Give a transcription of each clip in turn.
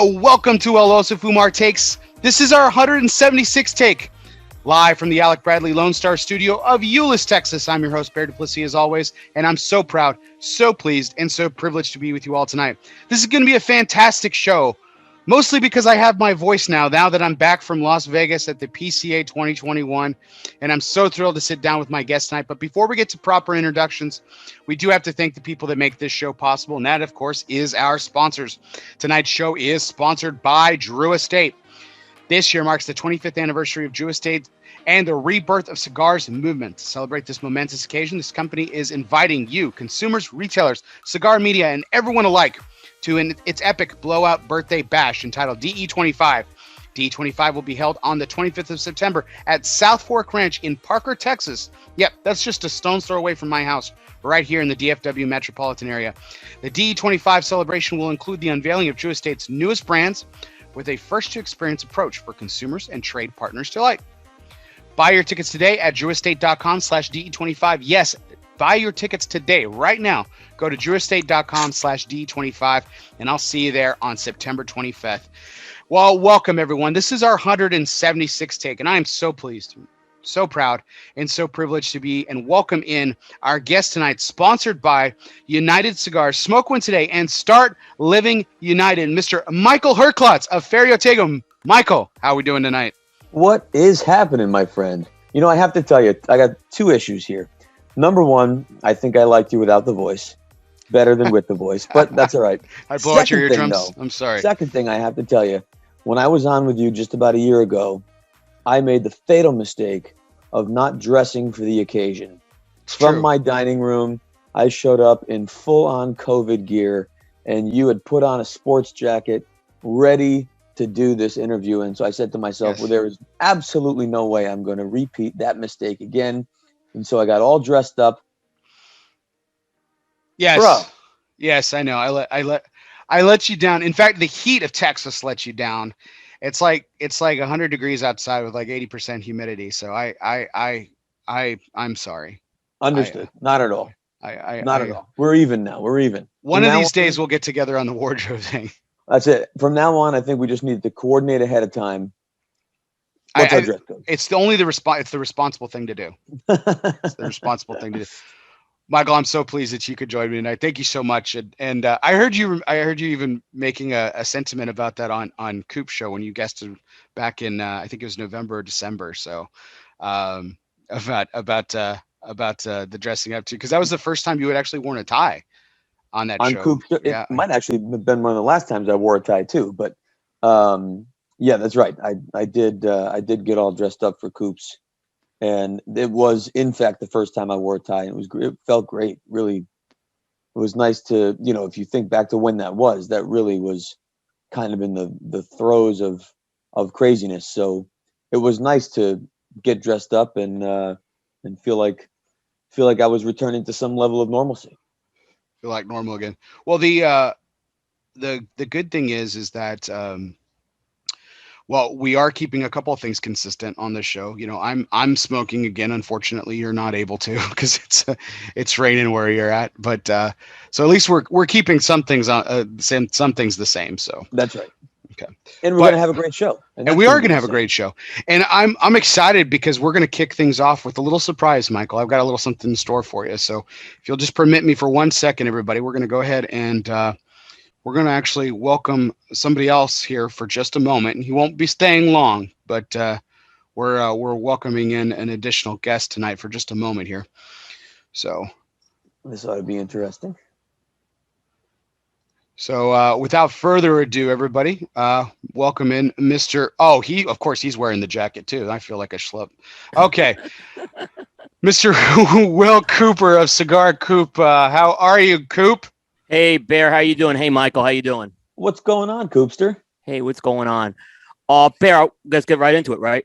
welcome to ELOSOFUMARTAKES. This is our 176th take, live from the Alec Bradley Lone Star studio of Euless, Texas. I'm your host, Bear Duplessis, as always, and I'm so proud, so pleased, and so privileged to be with you all tonight. This is going to be a fantastic show, mostly because I have my voice now that I'm back from Las Vegas at the PCA 2021, and I'm so thrilled to sit down with my guest tonight. But before we get to proper introductions, we do have to thank the people that make this show possible, and that, of course, is our sponsors. Tonight's show is sponsored by Drew Estate. This year marks the 25th anniversary of Drew Estate and the rebirth of cigars movement. To celebrate this momentous occasion, this company is inviting you, consumers, retailers, Cigar Media, and everyone alike to its epic blowout birthday bash entitled DE25. DE25 will be held on the 25th of September at South Fork Ranch in Parker, Texas. Yep, that's just a stone's throw away from my house, right here in the DFW metropolitan area. The DE25 celebration will include the unveiling of Drew Estate's newest brands with a first-to-experience approach for consumers and trade partners alike. Buy your tickets today at drewestate.com/DE25. Yes, buy your tickets today, right now. Go to drewestate.com/D25, and I'll see you there on September 25th. Well, welcome, everyone. This is our 176th take, and I am so pleased, so proud, and so privileged to be and welcome in our guest tonight, sponsored by United Cigars. Smoke one today and start living united. Mr. Michael Herklots of Ferio Tego. Michael, how are we doing tonight? What is happening, my friend? You know, I have to tell you, I got two issues here. Number one, I think I liked you without the voice better than with the voice, but that's all right. I blow out your eardrums. I'm sorry. Second thing I have to tell you, when I was on with you just about a year ago, I made the fatal mistake of not dressing for the occasion. From my dining room, I showed up in full-on COVID gear, and you had put on a sports jacket, ready to do this interview. And so I said to myself, well, there is absolutely no way I'm going to repeat that mistake again. And so I got all dressed up. Yes. Bro. Yes, I know. I let you down. In fact, the heat of Texas let you down. It's like 100 degrees outside with like 80% humidity. So I'm sorry. Understood. Not at all. Not at all. We're even now. We're even. One of these days we'll get together on the wardrobe thing. That's it. From now on, I think we just need to coordinate ahead of time. What's our dress code? It's it's the responsible thing to do. It's the responsible thing to do. Michael, I'm so pleased that you could join me tonight. Thank you so much. And I heard you even making a sentiment about that on Coop's show when you guested back in I think it was November or December. So about the dressing up too, because that was the first time you had actually worn a tie on that show. Coop, it might actually have been one of the last times I wore a tie too. But yeah, that's right. I did get all dressed up for Coop's. And it was, in fact, the first time I wore a tie. And it felt great. Really, it was nice to, if you think back to when that really was kind of in the throes of craziness. So it was nice to get dressed up and feel like I was returning to some level of normalcy. Feel like normal again. Well, the good thing is that. Well, we are keeping a couple of things consistent on this show. I'm smoking again. Unfortunately, you're not able to because it's raining where you're at. But so at least we're keeping some things some things the same. So that's right. Okay. And we're gonna have a great show. And we are gonna have a great show. And I'm excited because we're gonna kick things off with a little surprise, Michael. I've got a little something in store for you. So if you'll just permit me for 1 second, everybody, we're gonna go ahead and we're going to actually welcome somebody else here for just a moment, and he won't be staying long, but we're welcoming in an additional guest tonight for just a moment here. So this ought to be interesting. So without further ado, everybody, welcome in Mr. Oh, of course he's wearing the jacket too. I feel like a schlub. Okay. Mr. Will Cooper of Cigar Coop. How are you, Coop? Hey, Bear, how you doing? Hey, Michael, how you doing? What's going on, Coopster? Hey, what's going on? Bear, let's get right into it, right?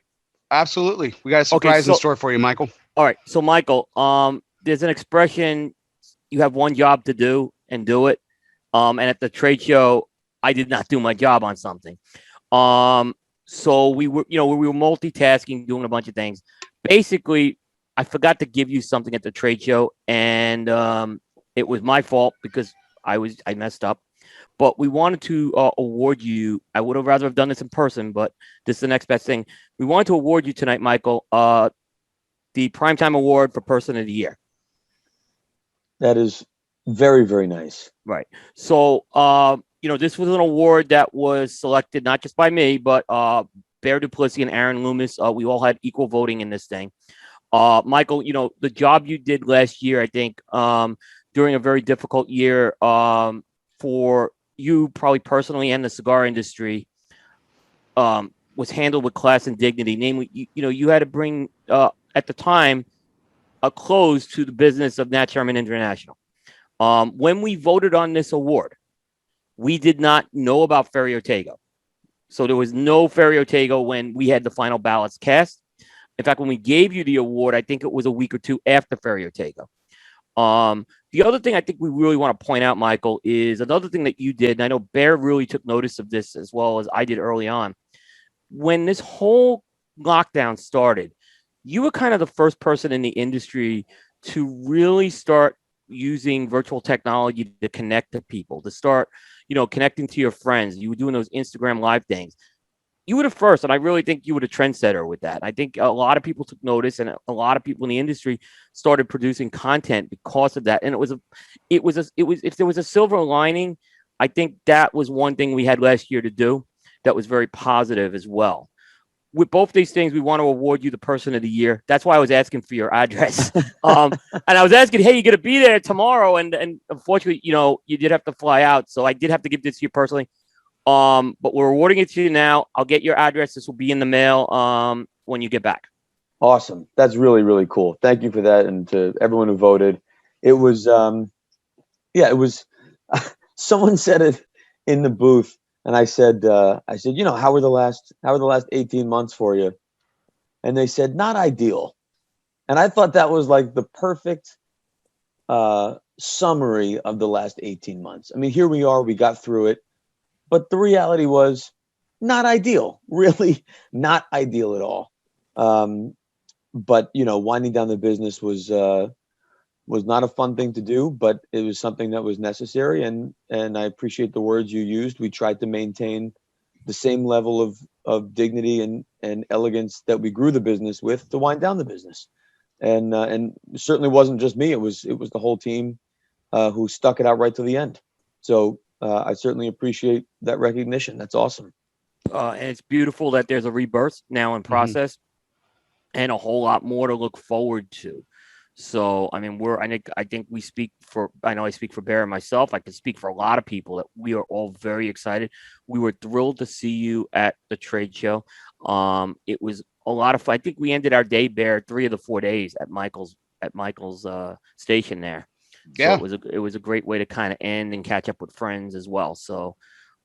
Absolutely. We got a surprise in store for you, Michael. All right. So, Michael, there's an expression, you have one job to do and do it. And at the trade show, I did not do my job on something. So we were multitasking, doing a bunch of things. Basically, I forgot to give you something at the trade show, and it was my fault because I messed up. but we wanted to award you. I would have rather have done this in person, but this is the next best thing. We wanted to award you tonight, Michael, the Primetime Award for Person of the Year. That is very, very nice. Right. So, this was an award that was selected not just by me, but Bear Duplessis and Aaron Loomis. We all had equal voting in this thing. Michael, the job you did last year, I think, during a very difficult year for you, probably personally, and the cigar industry, was handled with class and dignity. Namely, you had to bring, at the time, a close to the business of Nat Sherman International. When we voted on this award, we did not know about Ferio Tego. So there was no Ferio Tego when we had the final ballots cast. In fact, when we gave you the award, I think it was a week or two after Ferio Tego. The other thing I think we really want to point out, Michael, is another thing that you did, and I know Bear really took notice of this as well as I did early on. When this whole lockdown started, you were kind of the first person in the industry to really start using virtual technology to connect to people, to start, connecting to your friends. You were doing those Instagram live things. You were the first, and I really think you were the trendsetter with that. I think a lot of people took notice, and a lot of people in the industry started producing content because of that. And if there was a silver lining, I think that was one thing we had last year to do that was very positive as well. With both these things, we want to award you the Person of the Year. That's why I was asking for your address. And I was asking, hey, you're going to be there tomorrow. And unfortunately, you did have to fly out. So I did have to give this to you personally. But we're awarding it to you now. I'll get your address. This will be in the mail when you get back. Awesome. That's really, really cool. Thank you for that. And to everyone who voted. It was, it was, someone said it in the booth. And I said, how were the last 18 months for you? And they said, not ideal. And I thought that was like the perfect summary of the last 18 months. I mean, here we are, we got through it. But the reality was not ideal, really not ideal at all. But, winding down the business was not a fun thing to do, but it was something that was necessary. And I appreciate the words you used. We tried to maintain the same level of dignity and elegance that we grew the business with to wind down the business. And it certainly wasn't just me. It was the whole team who stuck it out right to the end. So I certainly appreciate that recognition. That's awesome. And it's beautiful that there's a rebirth now in process and a whole lot more to look forward to. So, I mean, I think we speak for, I know I speak for Bear and myself. I can speak for a lot of people that we are all very excited. We were thrilled to see you at the trade show. It was a lot of fun. I think we ended our day, Bear, 3 of the 4 days at Michael's station there. Yeah. So it was a great way to kind of end and catch up with friends as well. So,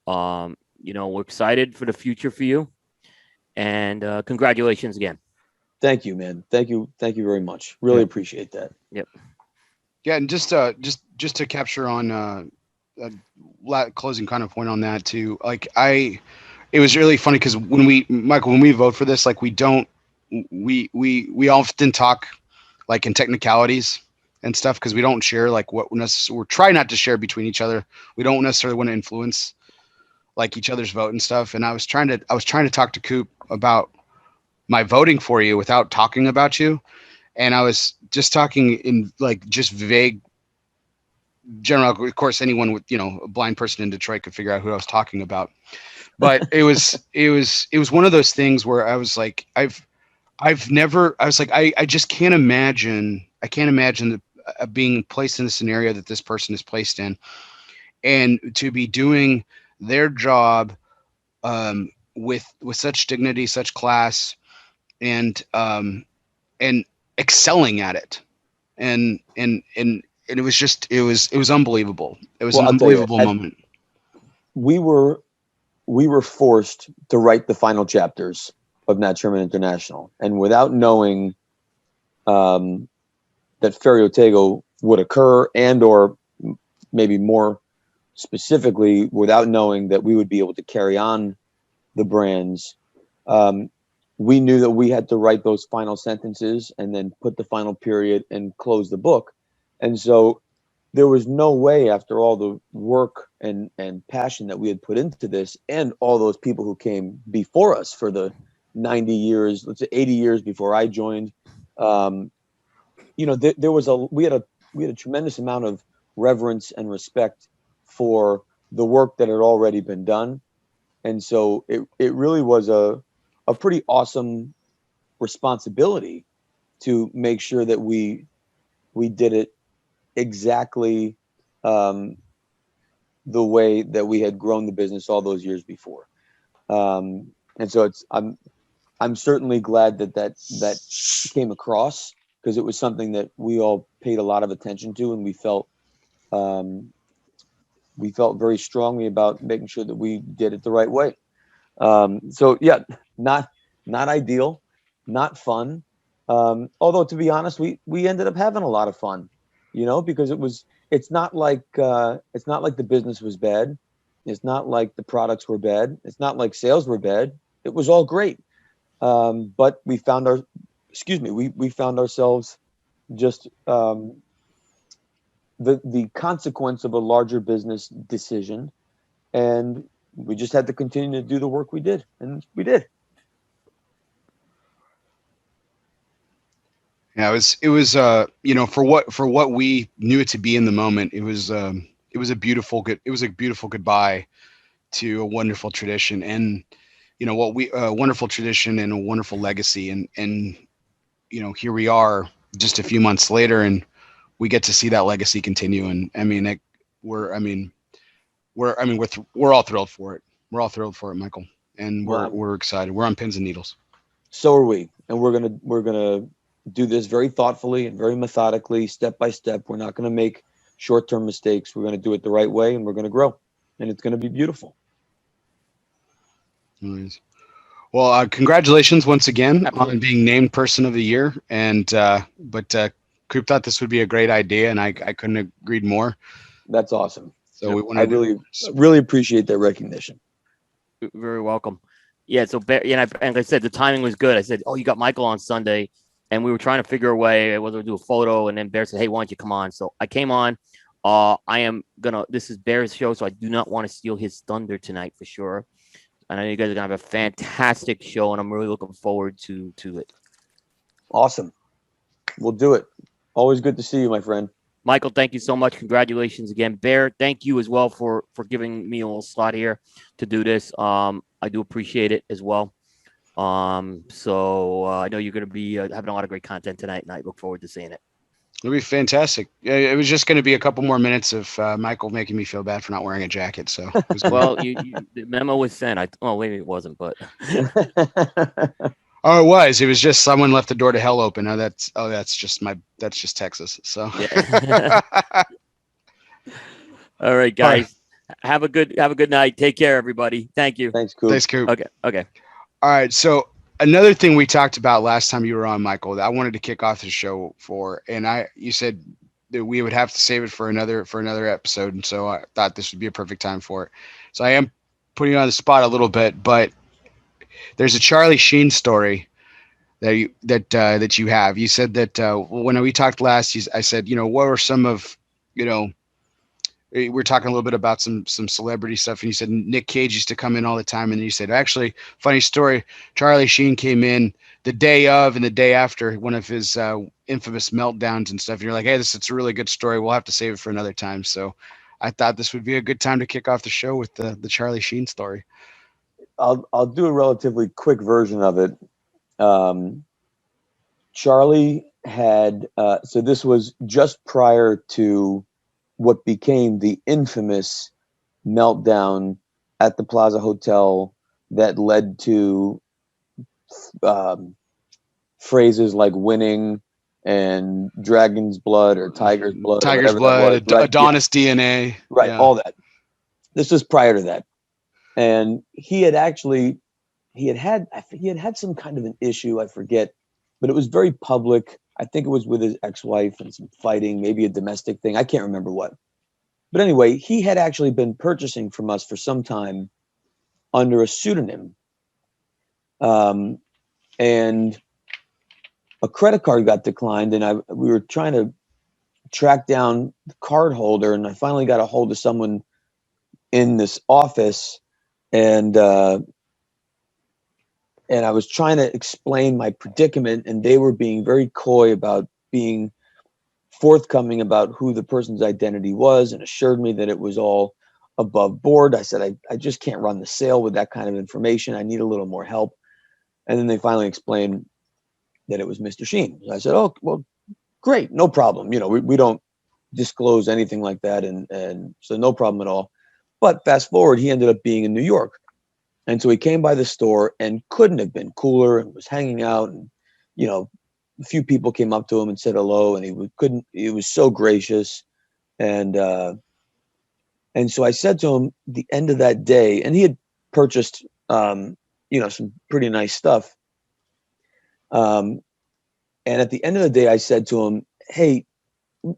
we're excited for the future for you, and congratulations again. Thank you, man. Thank you very much. Really appreciate that. Yep. Yeah, and just to capture on a closing kind of point on that too. Like it was really funny because when we vote for this, like we often talk like in technicalities and stuff because we don't share like we're trying not to share between each other. We don't necessarily want to influence like each other's vote and stuff. And I was trying to talk to Coop about my voting for you without talking about you. And I was just talking in like just vague general, of course, anyone with, a blind person in Detroit could figure out who I was talking about, but it was one of those things where I was like, I just can't imagine being placed in the scenario that this person is placed in and to be doing their job, with such dignity, such class, and excelling at it, and it was unbelievable. It was an unbelievable moment. We were forced to write the final chapters of Nat Sherman International, and without knowing that Ferio Tego would occur, and or maybe more specifically, without knowing that we would be able to carry on the brands, we knew that we had to write those final sentences and then put the final period and close the book. And so there was no way, after all the work and passion that we had put into this, and all those people who came before us for the 90 years, let's say 80 years before I joined, there was we had a tremendous amount of reverence and respect for the work that had already been done. And so it really was a pretty awesome responsibility to make sure that we did it exactly the way that we had grown the business all those years before. And so I'm certainly glad that came across, because it was something that we all paid a lot of attention to, and we felt very strongly about making sure that we did it the right way. So yeah, not ideal, not fun. Although, to be honest, we ended up having a lot of fun, because it's not like the business was bad. It's not like the products were bad. It's not like sales were bad. It was all great. But we found ourselves just the consequence of a larger business decision, and we just had to continue to do the work we did, and we did. Yeah, it was for what we knew it to be in the moment, it was a beautiful goodbye to a wonderful tradition, and wonderful tradition and a wonderful legacy, and here we are just a few months later, and we get to see that legacy continue. And I mean, we're all thrilled for it. We're all thrilled for it, Michael, and we're excited. We're on pins and needles. So are we, and we're gonna do this very thoughtfully and very methodically, step by step. We're not going to make short-term mistakes. We're going to do it the right way, and we're going to grow, and it's going to be beautiful. Nice. Well, congratulations once again on being named Person of the Year. And Coop thought this would be a great idea, and I couldn't have agreed more. That's awesome. So I really appreciate that recognition. Very welcome. Yeah. So, and like I said, the timing was good. I said, "Oh, you got Michael on Sunday," and we were trying to figure a way whether to do a photo. And then Bear said, "Hey, why don't you come on?" So I came on. This is Bear's show, so I do not want to steal his thunder tonight for sure. I know you guys are gonna have a fantastic show, and I'm really looking forward to it. Awesome. We'll do it. Always good to see you, my friend. Michael, thank you so much. Congratulations again. Bear, thank you as well for giving me a little slot here to do this. I do appreciate it as well. So I know you're going to be having a lot of great content tonight, and I look forward to seeing it. It'll be fantastic. It was just going to be a couple more minutes of Michael making me feel bad for not wearing a jacket. So, well, the memo was sent. Maybe it wasn't, but. Oh, it was. It was just someone left the door to hell open. That's just Texas. So. Yeah. All right, guys. Have a good night. Take care, everybody. Thank you. Thanks, Coop. Okay. All right. So another thing we talked about last time you were on, Michael, that I wanted to kick off the show for, and you said that we would have to save it for another episode, and so I thought this would be a perfect time for it. So I am putting you on the spot a little bit, but there's a Charlie Sheen story that you have. You said that when we talked last, I said, what were some of, we're talking a little bit about some celebrity stuff, and you said Nick Cage used to come in all the time, and then you said, actually, funny story, Charlie Sheen came in the day of and the day after one of his infamous meltdowns and stuff. And you're like, hey, it's a really good story. We'll have to save it for another time. So I thought this would be a good time to kick off the show with the Charlie Sheen story. I'll do a relatively quick version of it. Charlie had so this was just prior to what became the infamous meltdown at the Plaza Hotel that led to phrases like winning and dragon's blood or tiger's blood. Tiger's blood, right? Adonis DNA. Right, yeah. All that. This was prior to that. And he had some kind of an issue, I forget, but it was very public. I think it was with his ex-wife and some fighting, maybe a domestic thing. I can't remember what. But anyway, he had actually been purchasing from us for some time under a pseudonym. And a credit card got declined, and we were trying to tracked down the card holder, and I finally got a hold of someone in this office, and I was trying to explain my predicament, and they were being very coy about being forthcoming about who the person's identity was, and assured me that it was all above board. I said, I just can't run the sale with that kind of information. I need a little more help. And then they finally explained that it was Mr. Sheen. I said, oh, well, great, no problem. You know, we don't disclose anything like that. And so no problem at all. But fast forward, he ended up being in New York. And so he came by the store and couldn't have been cooler, and was hanging out. And, you know, a few people came up to him and said hello, and he was so gracious. And so I said to him the end of that day, and he had purchased, you know, some pretty nice stuff. And at the end of the day, I said to him, hey,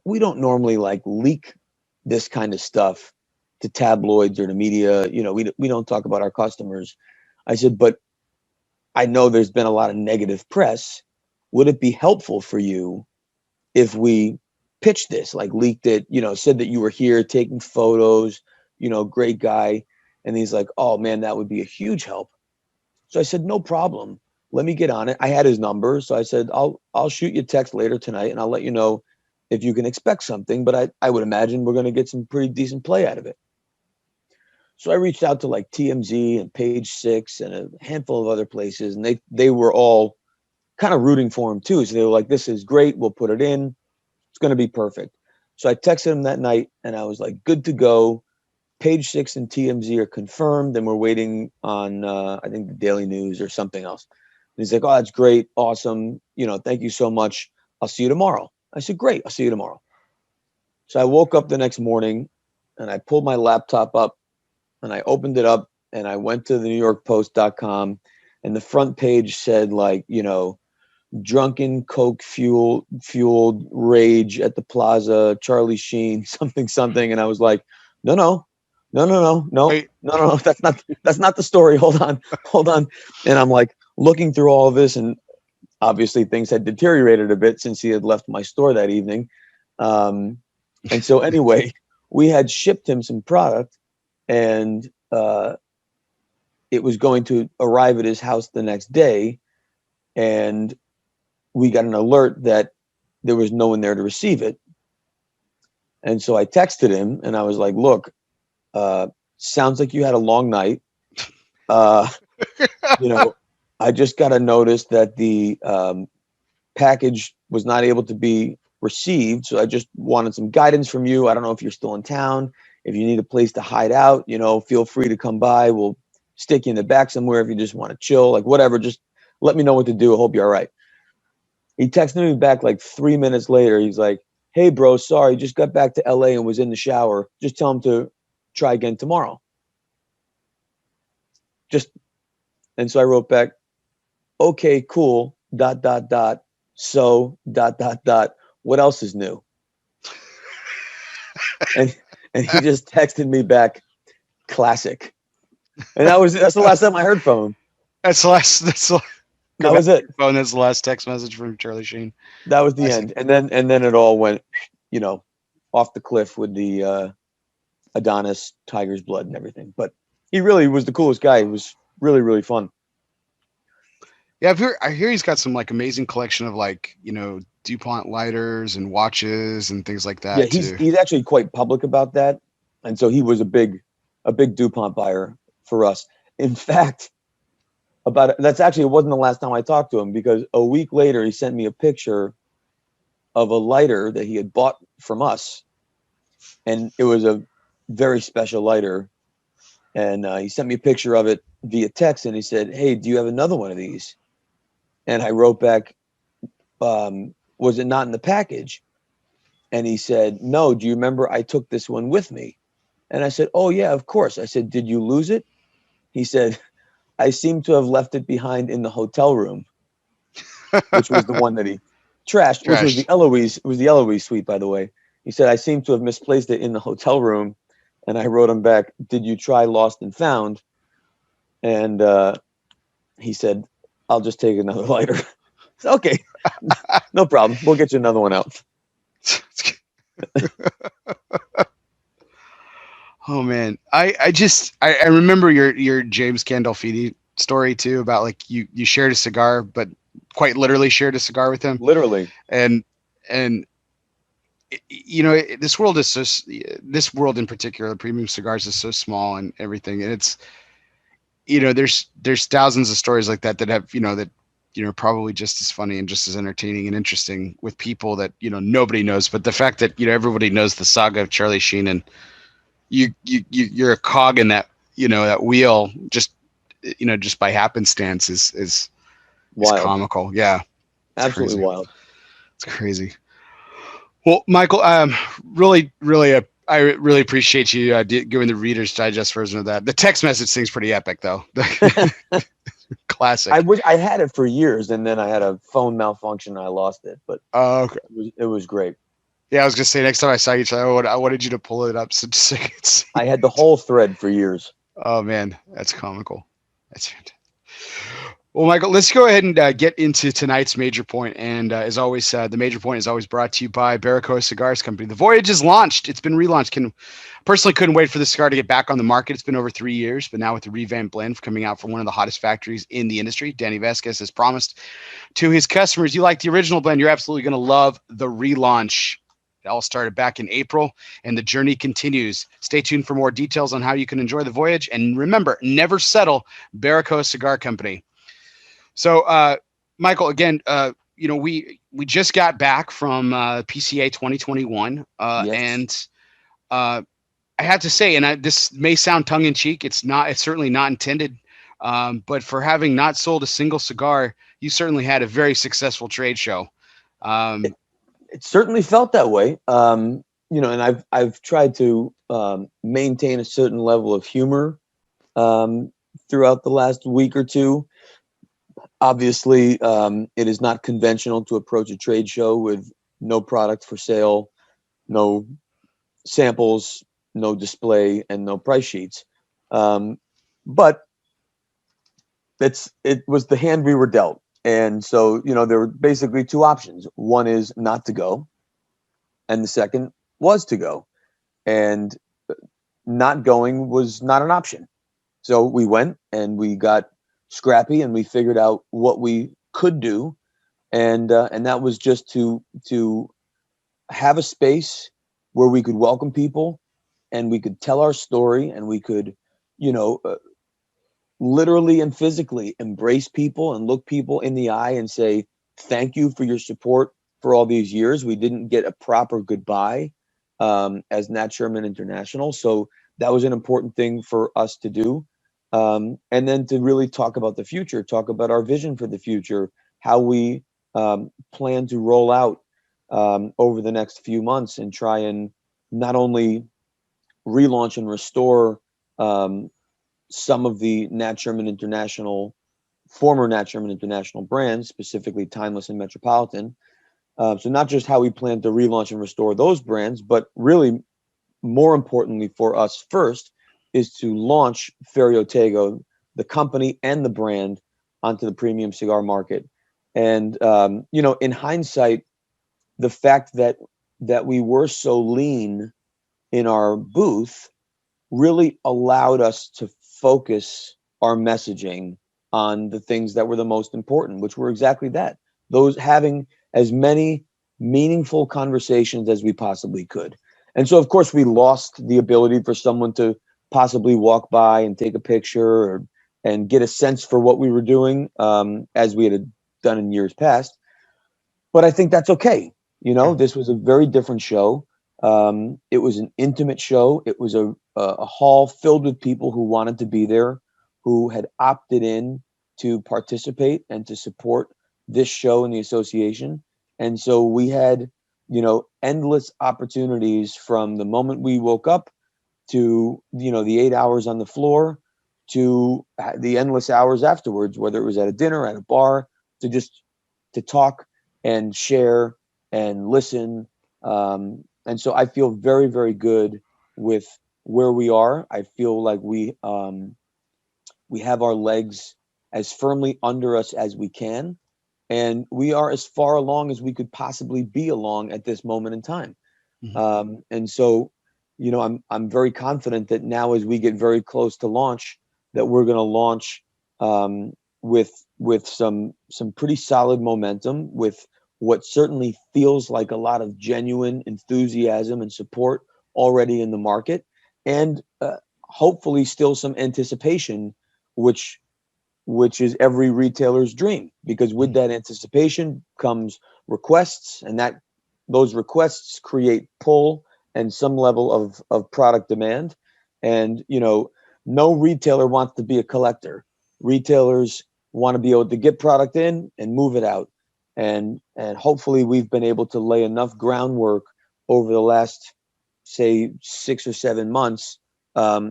we don't normally like leak this kind of stuff to tabloids or to media. You know, we don't talk about our customers. I said, but I know there's been a lot of negative press. Would it be helpful for you if we pitched this, like leaked it, you know, said that you were here taking photos, you know, great guy. And he's like, oh man, that would be a huge help. So I said, no problem. Let me get on it. I had his number. So I said, I'll shoot you a text later tonight, and I'll let you know if you can expect something, but I would imagine we're going to get some pretty decent play out of it. So I reached out to like TMZ and Page Six and a handful of other places, and they were all kind of rooting for him too. So they were like, this is great. We'll put it in. It's going to be perfect. So I texted him that night, and I was like, good to go. Page Six and TMZ are confirmed, and we're waiting on, I think, the Daily News or something else. And he's like, oh, that's great. Awesome. You know, thank you so much. I'll see you tomorrow. I said, great. I'll see you tomorrow. So I woke up the next morning, and I pulled my laptop up, and I opened it up, and I went to the NewYorkPost.com, and the front page said, like, you know, drunken coke fueled rage at the plaza, Charlie Sheen, something. And I was like, no. Wait. No. That's not the story. Hold on. And I'm like looking through all of this, and obviously things had deteriorated a bit since he had left my store that evening. And so anyway, we had shipped him some product, and it was going to arrive at his house the next day. And we got an alert that there was no one there to receive it. And so I texted him, and I was like, look, sounds like you had a long night. You know, I just got a notice that the package was not able to be received. So I just wanted some guidance from you. I don't know if you're still in town. If you need a place to hide out, you know, feel free to come by. We'll stick you in the back somewhere if you just want to chill, like whatever. Just let me know what to do. I hope you're all right. He texted me back like 3 minutes later. He's like, hey, bro, sorry, just got back to LA and was in the shower. Just tell him to try again tomorrow. And so I wrote back, okay, cool, ... So ... What else is new? and he just texted me back, classic. And that's the last time I heard from him. That was it. Phone. That's the last text message from Charlie Sheen. That was the end. And then it all went, you know, off the cliff with the Adonis tiger's blood and everything. But he really was the coolest guy. He was really, really fun. Yeah, I hear he's got some like amazing collection of like, you know, DuPont lighters and watches and things like that. Yeah, he's actually quite public about that. And so he was a big DuPont buyer for us. In fact, that's actually, it wasn't the last time I talked to him, because a week later he sent me a picture of a lighter that he had bought from us, and it was a very special lighter. And he sent me a picture of it via text, and he said, hey, do you have another one of these? And I wrote back, was it not in the package? And he said, no, do you remember I took this one with me? And I said, oh yeah, of course. I said, did you lose it? He said, I seem to have left it behind in the hotel room, which was the one that he trashed, which was the Eloise. It was the Eloise suite, by the way. He said, I seem to have misplaced it in the hotel room. And I wrote him back, did you try Lost and Found? And he said, I'll just take another lighter. Okay, no problem. We'll get you another one out. Oh man, I remember your James Gandolfini story too about like you shared a cigar, but quite literally shared a cigar with him, Literally. and and you know this world is so this world in particular, premium cigars is so small and everything, and it's there's thousands of stories like that that have that probably just as funny and just as entertaining and interesting with people that nobody knows, but the fact that everybody knows the saga of Charlie Sheen and you're a cog in that wheel just by happenstance is Wild. comical. Yeah, it's Absolutely crazy. wild. It's crazy. Well, Michael, I really appreciate you giving the Reader's Digest version of that. The text message thing's pretty epic, though. Classic. I wish I had it for years, and then I had a phone malfunction and I lost it. But Okay. it was great. Yeah, I was gonna say next time I saw you, I wanted you to pull it up so I could see. I had the whole thread for years. Oh man, that's comical. That's fantastic. Well, Michael, let's go ahead and get into tonight's major point. And as always, the major point is always brought to you by Barracoa Cigars Company. The Voyage is launched. It's been relaunched. Personally couldn't wait for the cigar to get back on the market. It's been over 3 years, but now with the revamped blend coming out from one of the hottest factories in the industry, Danny Vasquez has promised to his customers, you like the original blend, you're absolutely going to love the relaunch. It all started back in April, and the journey continues. Stay tuned for more details on how you can enjoy the Voyage. And remember, never settle. Barracoa Cigar Company. So, Michael, again, we just got back from PCA 2021, Yes. and I have to say, and this may sound tongue in cheek, it's not. It's certainly not intended. But for having not sold a single cigar, you certainly had a very successful trade show. It certainly felt that way. And I've tried to maintain a certain level of humor throughout the last week or two. Obviously, it is not conventional to approach a trade show with no product for sale, no samples, no display, and no price sheets. But it was the hand we were dealt. And so, there were basically two options. One is not to go, and the second was to go. And not going was not an option. So we went and we got scrappy and we figured out what we could do. And that was just to have a space where we could welcome people and we could tell our story and we could, literally and physically embrace people and look people in the eye and say, thank you for your support for all these years. We didn't get a proper goodbye as Nat Sherman International. So that was an important thing for us to do. And then to really talk about the future, talk about our vision for the future, how we plan to roll out over the next few months and try and not only relaunch and restore some of the Nat Sherman International, former Nat Sherman International brands, specifically Timeless and Metropolitan. So not just how we plan to relaunch and restore those brands, but really more importantly for us first is to launch Ferio Tego, the company and the brand, onto the premium cigar market. And, in hindsight, the fact that we were so lean in our booth really allowed us to focus our messaging on the things that were the most important, which were exactly that. Those having as many meaningful conversations as we possibly could. And so, of course, we lost the ability for someone to possibly walk by and take a picture and get a sense for what we were doing as we had done in years past. But I think that's okay. This was a very different show. It was an intimate show. It was a hall filled with people who wanted to be there, who had opted in to participate and to support this show and the association. And so we had, endless opportunities from the moment we woke up to, the 8 hours on the floor to the endless hours afterwards, whether it was at a dinner, at a bar, to talk and share and listen. And so I feel very, very good with where we are. I feel like we have our legs as firmly under us as we can. And we are as far along as we could possibly be along at this moment in time. And so, I'm very confident that now, as we get very close to launch, that we're going to launch with some pretty solid momentum, with what certainly feels like a lot of genuine enthusiasm and support already in the market, and hopefully still some anticipation, which is every retailer's dream, because with that anticipation comes requests, and those requests create pull and some level of product demand. And no retailer wants to be a collector. Retailers want to be able to get product in and move it out. And hopefully we've been able to lay enough groundwork over the last, say, 6 or 7 months,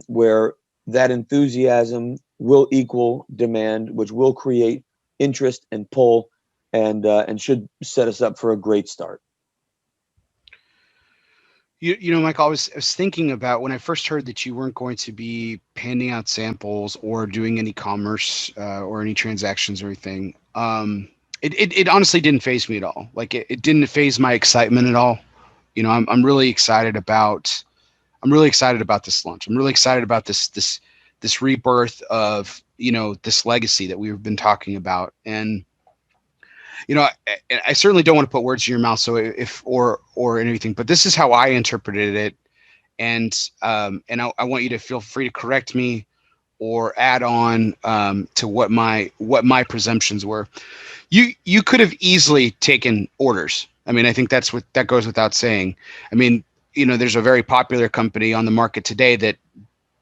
where that enthusiasm will equal demand, which will create interest and pull, and should set us up for a great start. Mike, I was thinking about when I first heard that you weren't going to be handing out samples or doing any commerce or any transactions or anything. It honestly didn't faze me at all. Like it didn't faze my excitement at all. I'm really excited about. I'm really excited about this launch. I'm really excited about this rebirth of this legacy that we've been talking about. And I certainly don't want to put words in your mouth, so if or anything, but this is how I interpreted it, and I want you to feel free to correct me or add on to what my presumptions were. You could have easily taken orders. I mean, I think that goes without saying. I mean, there's a very popular company on the market today that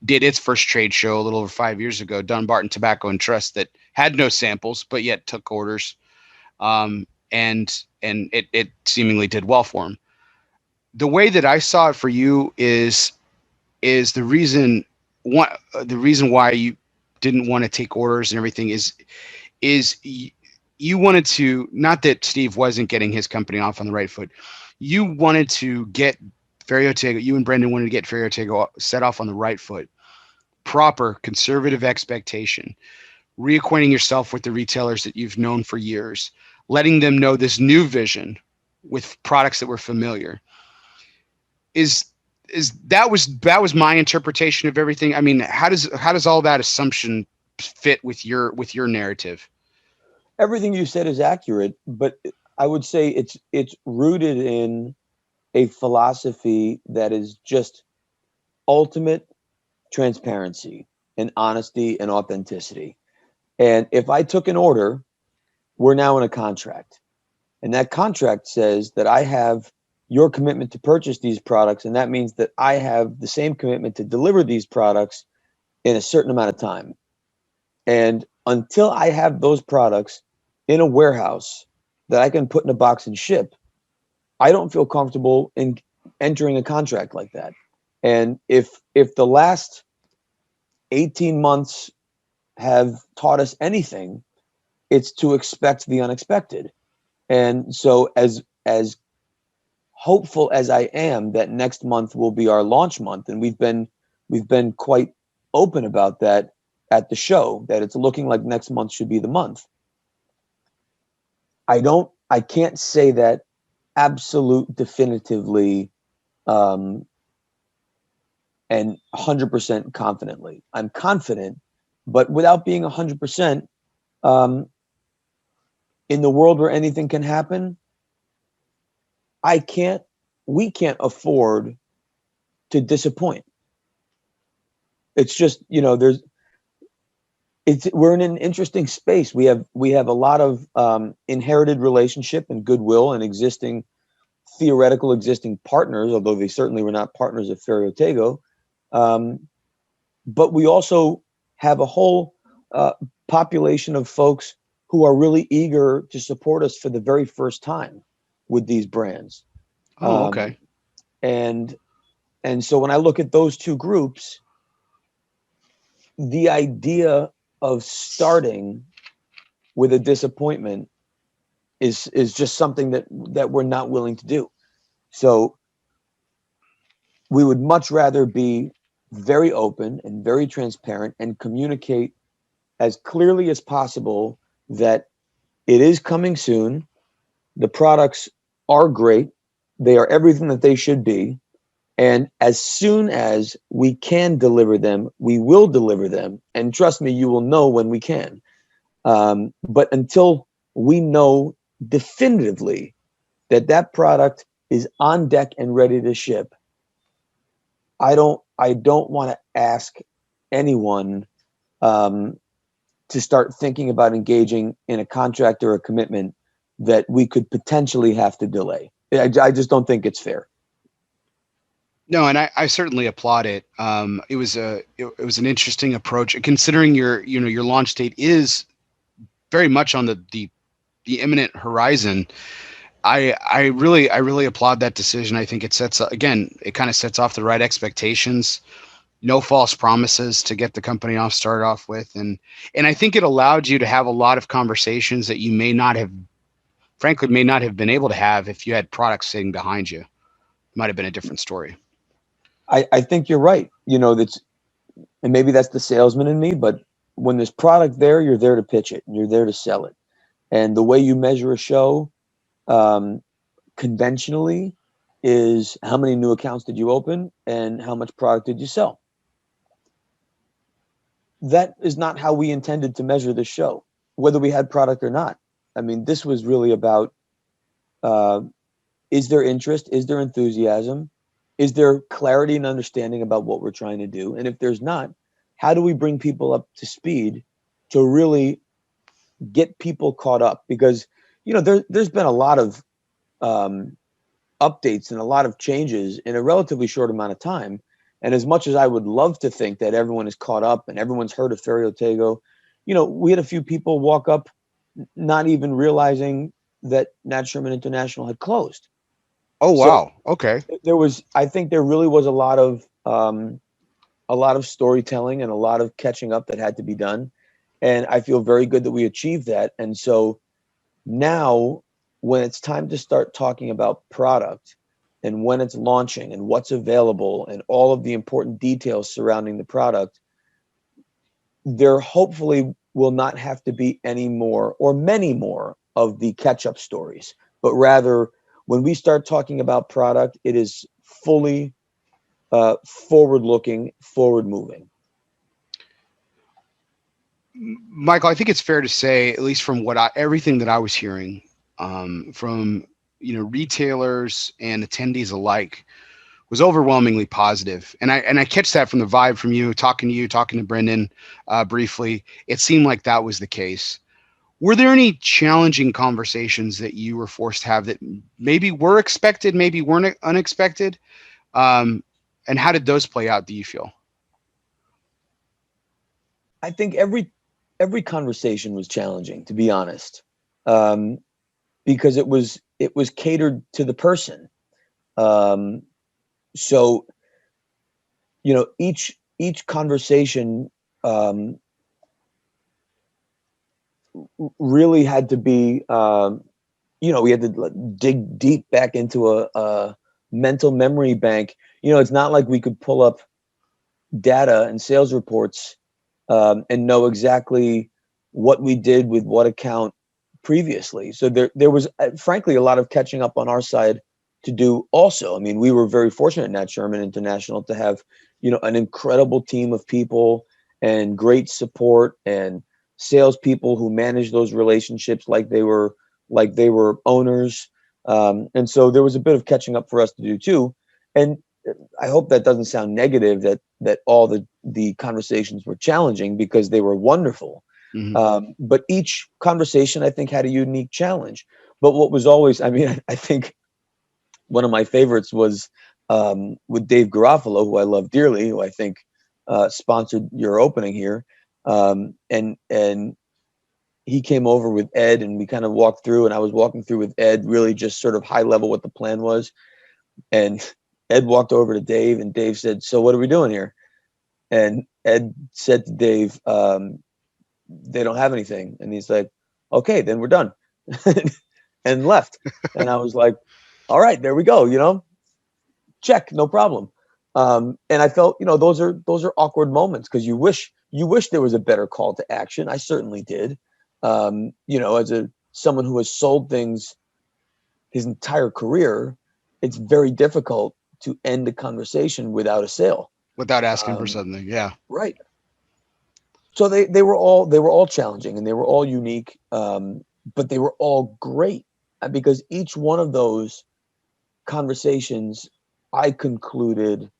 did its first trade show a little over 5 years ago, Dunbarton Tobacco and Trust, that had no samples but yet took orders. And it seemingly did well for him. The way that I saw it for you is the reason why you didn't want to take orders and everything is you wanted to, not that Steve wasn't getting his company off on the right foot. You wanted to get Ferio Tego, you and Brendan wanted to get Ferio Tego set off on the right foot. Proper conservative expectation, reacquainting yourself with the retailers that you've known for years, letting them know this new vision with products that were familiar. That was my interpretation of everything. I mean, how does all that assumption fit with your narrative? Everything you said is accurate, but I would say it's rooted in a philosophy that is just ultimate transparency and honesty and authenticity. And if I took an order, we're now in a contract. And that contract says that I have your commitment to purchase these products. And that means that I have the same commitment to deliver these products in a certain amount of time. And until I have those products in a warehouse that I can put in a box and ship, I don't feel comfortable in entering a contract like that. And if the last 18 months have taught us anything, it's to expect the unexpected. And so as hopeful as I am that next month will be our launch month, and we've been quite open about that at the show, that it's looking like next month should be the month. I can't say that absolute definitively and 100% confidently. I'm confident, but without being 100%, in the world where anything can happen, we can't afford to disappoint. It's just, we're in an interesting space. We have a lot of inherited relationship and goodwill and theoretical existing partners, although they certainly were not partners of Ferio Tego. But we also have a whole population of folks who are really eager to support us for the very first time with these brands. Oh, okay. And so when I look at those two groups, the idea of starting with a disappointment is just something that we're not willing to do. So we would much rather be very open and very transparent and communicate as clearly as possible that it is coming soon. The products are great. They are everything that they should be. And as soon as we can deliver them, we will deliver them. And trust me, you will know when we can. But until we know definitively that that product is on deck and ready to ship, I don't want to ask anyone to start thinking about engaging in a contract or a commitment that we could potentially have to delay. I just don't think it's fair. No, and I certainly applaud it. It was an interesting approach, considering your launch date is very much on the imminent horizon. I really applaud that decision. I think it sets again, it kind of sets off the right expectations. No false promises to get the company started off with, and I think it allowed you to have a lot of conversations that you may not have been able to have if you had products sitting behind you. Might have been a different story. I think you're right. That's, and maybe that's the salesman in me, but when there's product there, you're there to pitch it and you're there to sell it. And the way you measure a show, conventionally, is how many new accounts did you open and how much product did you sell. That is not how we intended to measure the show, whether we had product or not. I mean, this was really about, is there interest? Is there enthusiasm? Is there clarity and understanding about what we're trying to do? And if there's not, how do we bring people up to speed to really get people caught up? Because, there's been a lot of updates and a lot of changes in a relatively short amount of time. And as much as I would love to think that everyone is caught up and everyone's heard of Ferio Tego, we had a few people walk up not even realizing that Nat Sherman International had closed. Oh, wow. So, okay. I think there really was a lot of storytelling and a lot of catching up that had to be done. And I feel very good that we achieved that. And so now when it's time to start talking about product and when it's launching and what's available and all of the important details surrounding the product, there hopefully will not have to be any more or many more of the catch-up stories, but rather when we start talking about product, it is fully forward-looking, forward-moving. Michael, I think it's fair to say, at least from everything that I was hearing from retailers and attendees alike, was overwhelmingly positive. And I catch that from the vibe from you, talking to Brendan briefly. It seemed like that was the case. Were there any challenging conversations that you were forced to have that maybe were expected, maybe weren't unexpected? And how did those play out, do you feel? I think every conversation was challenging, to be honest, because it was catered to the person. So, each conversation really had to be, we had to dig deep back into a mental memory bank. It's not like we could pull up data and sales reports and know exactly what we did with what account previously. So there was, frankly, a lot of catching up on our side to do also. I mean, we were very fortunate at Nat Sherman International to have, an incredible team of people and great support and salespeople who manage those relationships like they were owners. And so there was a bit of catching up for us to do too. And I hope that doesn't sound negative, that all the conversations were challenging, because they were wonderful. Mm-hmm. But each conversation, I think, had a unique challenge. But what was always, I think one of my favorites was with Dave Garofalo, who I love dearly, who I think sponsored your opening here. And he came over with Ed and we kind of walked through, and I was walking through with Ed, really just sort of high level what the plan was. And Ed walked over to Dave and Dave said, "So what are we doing here?" And Ed said to Dave, "They don't have anything." And he's like, "Okay, then we're done." And left. And I was like, all right, there we go, check, no problem. And I felt, those are awkward moments, because you wish there was a better call to action. I certainly did. As someone who has sold things his entire career, it's very difficult to end a conversation without a sale. Without asking for something. Yeah. Right. So they were all challenging and they were all unique, but they were all great because each one of those conversations I concluded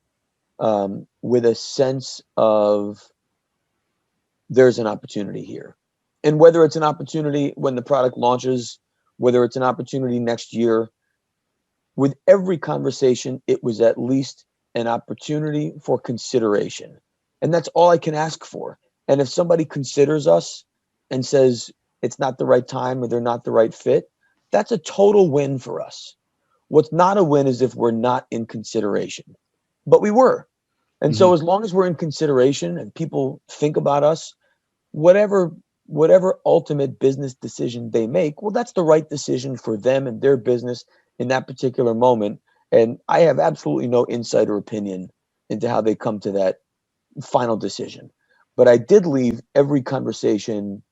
with a sense of there's an opportunity here. And whether it's an opportunity when the product launches, whether it's an opportunity next year, with every conversation, it was at least an opportunity for consideration. And that's all I can ask for. And if somebody considers us and says it's not the right time or they're not the right fit, that's a total win for us. What's not a win is if we're not in consideration. But we were. And so as long as we're in consideration and people think about us, whatever ultimate business decision they make, well, that's the right decision for them and their business in that particular moment. And I have absolutely no insight or opinion into how they come to that final decision. But I did leave every conversation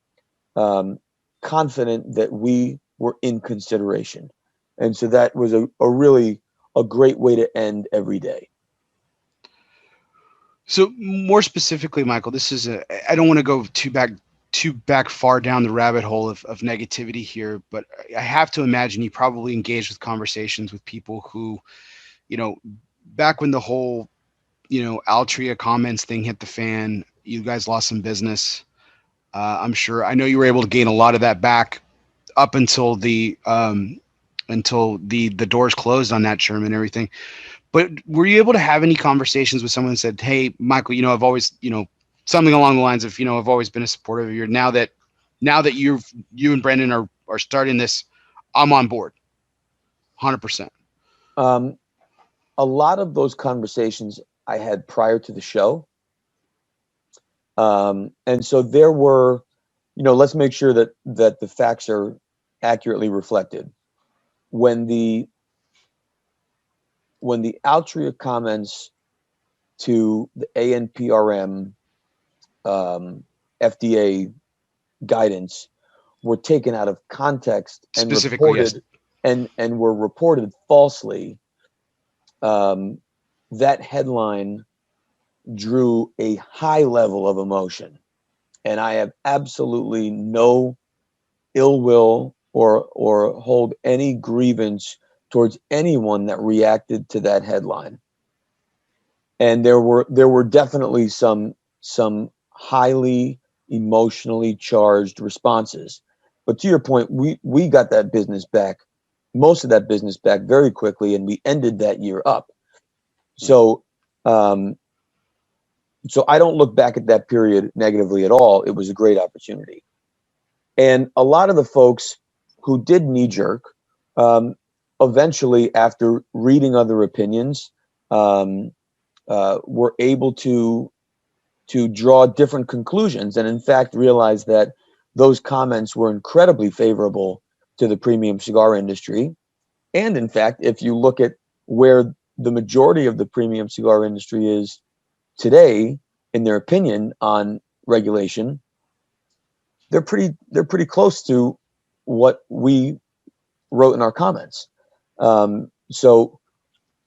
confident that we were in consideration. And so that was a really a great way to end every day. So more specifically, Michael, this is I don't want to go too back far down the rabbit hole of negativity here, but I have to imagine you probably engaged with conversations with people who, back when the whole, Altria comments thing hit the fan, you guys lost some business. I'm sure. I know you were able to gain a lot of that back up until the doors closed on that Sherman and everything. But were you able to have any conversations with someone who said, "Hey, Michael, I've always, something along the lines of, I've always been a supporter of yours. Now that you and Brendan are starting this, I'm on board, 100%." A lot of those conversations I had prior to the show, and so there were, let's make sure that the facts are accurately reflected. When the Altria comments to the ANPRM FDA guidance were taken out of context and reported, yes, and were reported falsely, that headline drew a high level of emotion. And I have absolutely no ill will or hold any grievance towards anyone that reacted to that headline. And there were definitely some highly emotionally charged responses. But to your point, we got that business back, most of that business back very quickly, and we ended that year up. So so I don't look back at that period negatively at all. It was a great opportunity. And a lot of the folks who did knee jerk, eventually, after reading other opinions, were able to draw different conclusions, and in fact realize that those comments were incredibly favorable to the premium cigar industry. And in fact, if you look at where the majority of the premium cigar industry is today, in their opinion on regulation, they're pretty close to what we wrote in our comments. So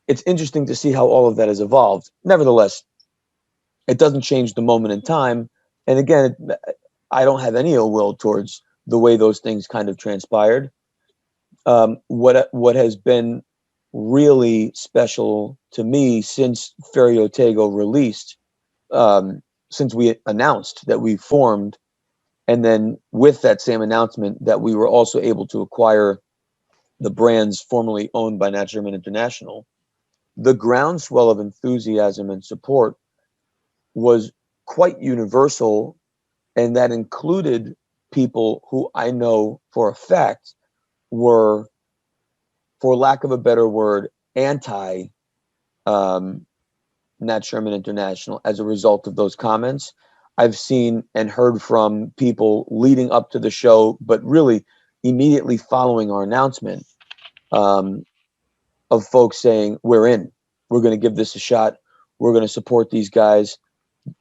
it's interesting to see how all of that has evolved. Nevertheless, it doesn't change the moment in time. And again, I don't have any ill will towards the way those things kind of transpired. What has been really special to me since Ferio Tego released, since we announced that we formed, and then with that same announcement that we were also able to acquire the brands formerly owned by Nat Sherman International, the groundswell of enthusiasm and support was quite universal, and that included people who I know for a fact were, for lack of a better word, anti Nat Sherman International as a result of those comments. I've seen and heard from people leading up to the show, but really immediately following our announcement, of folks saying, we're in, we're going to give this a shot. We're going to support these guys.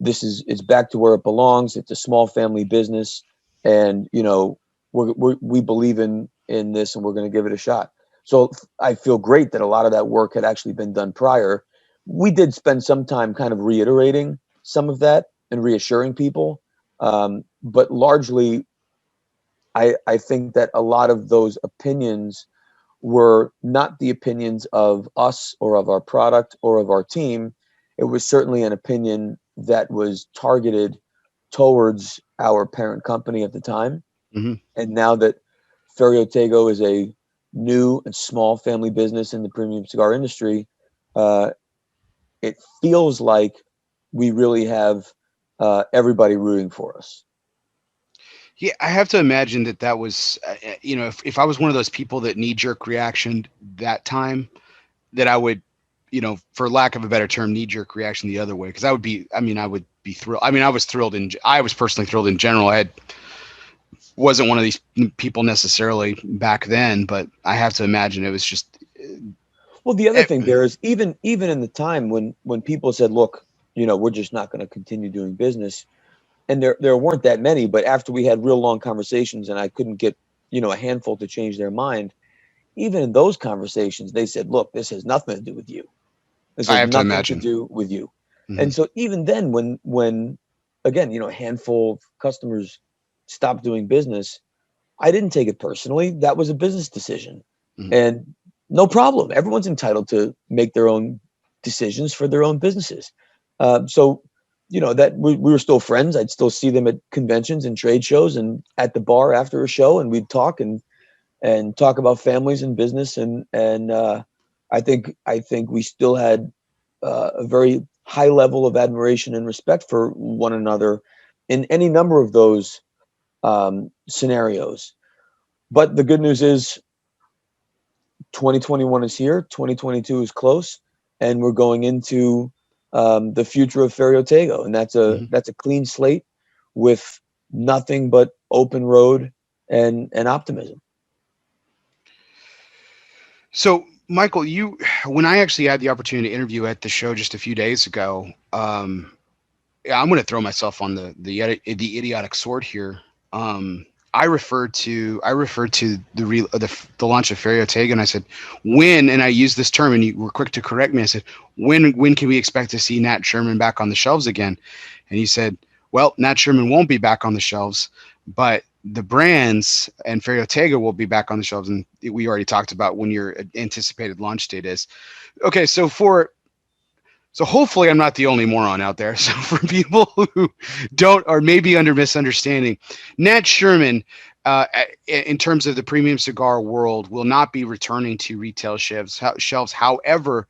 It's back to where it belongs. It's a small family business. And, we believe in this, and we're going to give it a shot. So I feel great that a lot of that work had actually been done prior. We did spend some time kind of reiterating some of that and reassuring people. But largely, I think that a lot of those opinions were not the opinions of us or of our product or of our team. It was certainly an opinion that was targeted towards our parent company at the time. Mm-hmm. And now that Ferio Tego is a new and small family business in the premium cigar industry, it feels like we really have everybody rooting for us. Yeah, I have to imagine that was, if I was one of those people that knee-jerk reaction that time, that I would, for lack of a better term, knee-jerk reaction the other way. Because I would be thrilled. I mean, I was personally thrilled in general. Wasn't one of these people necessarily back then, but I have to imagine it was just. Well, the other thing there is even in the time when people said, look, we're just not going to continue doing business. And there weren't that many, but after we had real long conversations and I couldn't get, a handful to change their mind, even in those conversations, they said, look, this has nothing to do with you. This I has have to nothing to imagine. do with you. Mm-hmm. And so even then, when again, a handful of customers stopped doing business, I didn't take it personally. That was a business decision. Mm-hmm. And no problem. Everyone's entitled to make their own decisions for their own businesses. So, that we were still friends. I'd still see them at conventions and trade shows and at the bar after a show, and we'd talk and talk about families and business. And I think we still had a very high level of admiration and respect for one another in any number of those scenarios. But the good news is 2021 is here, 2022 is close, and we're going into the future of Ferio Tego, and that's a clean slate with nothing but open road and optimism. So, Michael, when I actually had the opportunity to interview at the show just a few days ago, I'm going to throw myself on the idiotic sword here. I referred to the launch of Ferio Tego, and I said when, and I used this term, and you were quick to correct me. I said when can we expect to see Nat Sherman back on the shelves again? And he said, well, Nat Sherman won't be back on the shelves, but the brands and Ferio Tego will be back on the shelves, and we already talked about when your anticipated launch date is. Okay, so hopefully I'm not the only moron out there. So for people who don't, or maybe under misunderstanding, Nat Sherman, in terms of the premium cigar world, will not be returning to retail shelves. However,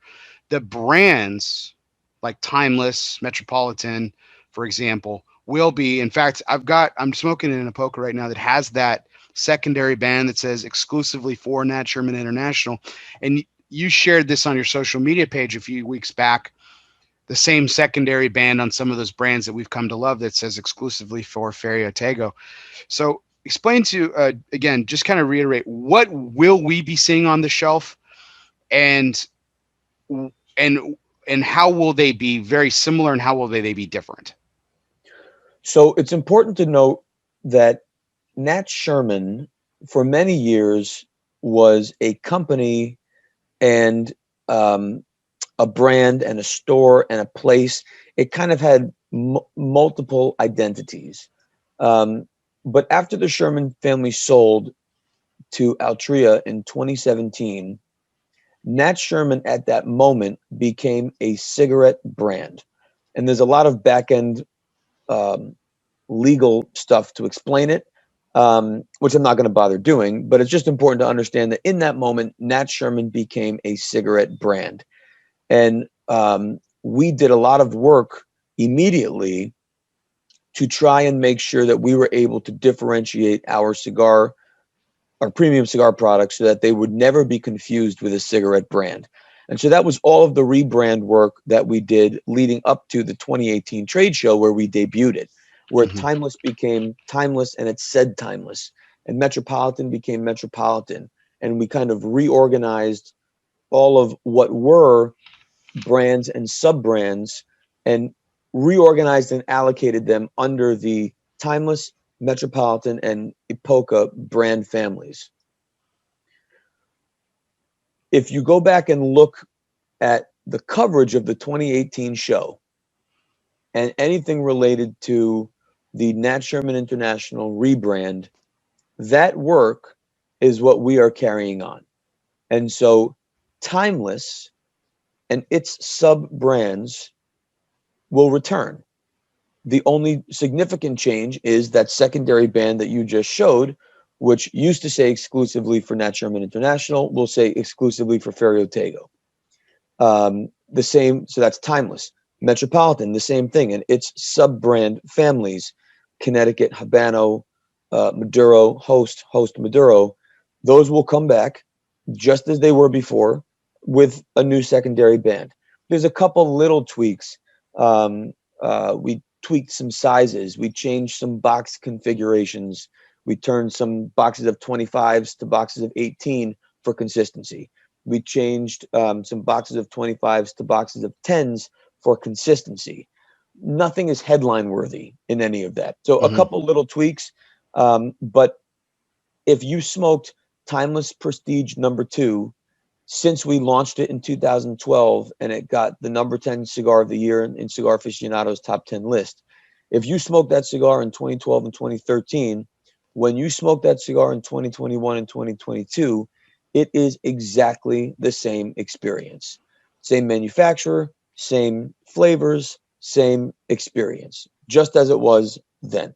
the brands like Timeless, Metropolitan, for example, will be. In fact, I'm smoking in a poker right now that has that secondary band that says exclusively for Nat Sherman International. And you shared this on your social media page a few weeks back, the same secondary band on some of those brands that we've come to love that says exclusively for Ferio Tego. So explain again, just kind of reiterate, what will we be seeing on the shelf, and how will they be very similar, and how will they be different? So it's important to note that Nat Sherman for many years was a company and a brand and a store and a place. It kind of had multiple identities. But after the Sherman family sold to Altria in 2017, Nat Sherman at that moment became a cigarette brand. And there's a lot of back end legal stuff to explain it, which I'm not going to bother doing, but it's just important to understand that in that moment, Nat Sherman became a cigarette brand. And we did a lot of work immediately to try and make sure that we were able to differentiate our premium cigar products so that they would never be confused with a cigarette brand. And so that was all of the rebrand work that we did leading up to the 2018 trade show where we debuted it, where Timeless became Timeless and it said Timeless, and Metropolitan became Metropolitan. And we kind of reorganized all of what were brands and sub-brands and reorganized and allocated them under the Timeless, Metropolitan, and Epoca brand families. if you go back and look at the coverage of the 2018 show and anything related to the Nat Sherman International rebrand, that work is what we are carrying on. And so Timeless and its sub brands will return. The only significant change is that secondary band that you just showed, which used to say exclusively for Nat Sherman International, will say exclusively for Ferio Tego. The same, so that's Timeless. Metropolitan, the same thing, and its sub-brand families, Connecticut, Habano, Maduro, Host Maduro, those will come back just as they were before with a new secondary band. There's a couple little tweaks. We tweaked some sizes. We changed some box configurations. We turned some boxes of 25s to boxes of 18 for consistency. We changed some boxes of 25s to boxes of 10s for consistency. Nothing is headline worthy in any of that. So a couple little tweaks. But if you smoked Timeless Prestige #2 since we launched it in 2012 and it got the #10 cigar of the year in Cigar Aficionado's top 10 list, if you smoked that cigar in 2012 and 2013, when you smoke that cigar in 2021 and 2022, it is exactly the same experience. Same manufacturer, same flavors, same experience, just as it was then.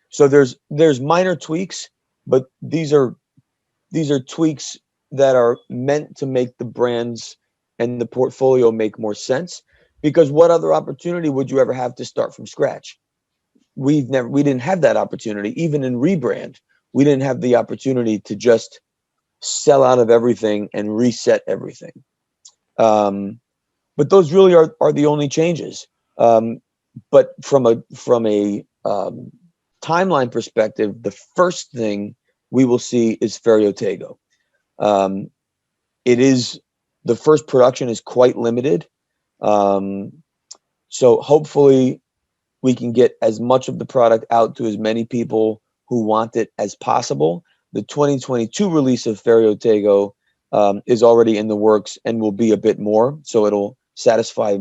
So there's minor tweaks, but these are tweaks that are meant to make the brands and the portfolio make more sense. Because what other opportunity would you ever have to start from scratch? We didn't have that opportunity. Even in rebrand, we didn't have the opportunity to just sell out of everything and reset everything. But those really are the only changes. But from a timeline perspective, the first thing we will see is Ferio Tego. It is the first production is quite limited. So hopefully we can get as much of the product out to as many people who want it as possible. The 2022 release of Ferio Tego is already in the works and will be a bit more. So it'll satisfy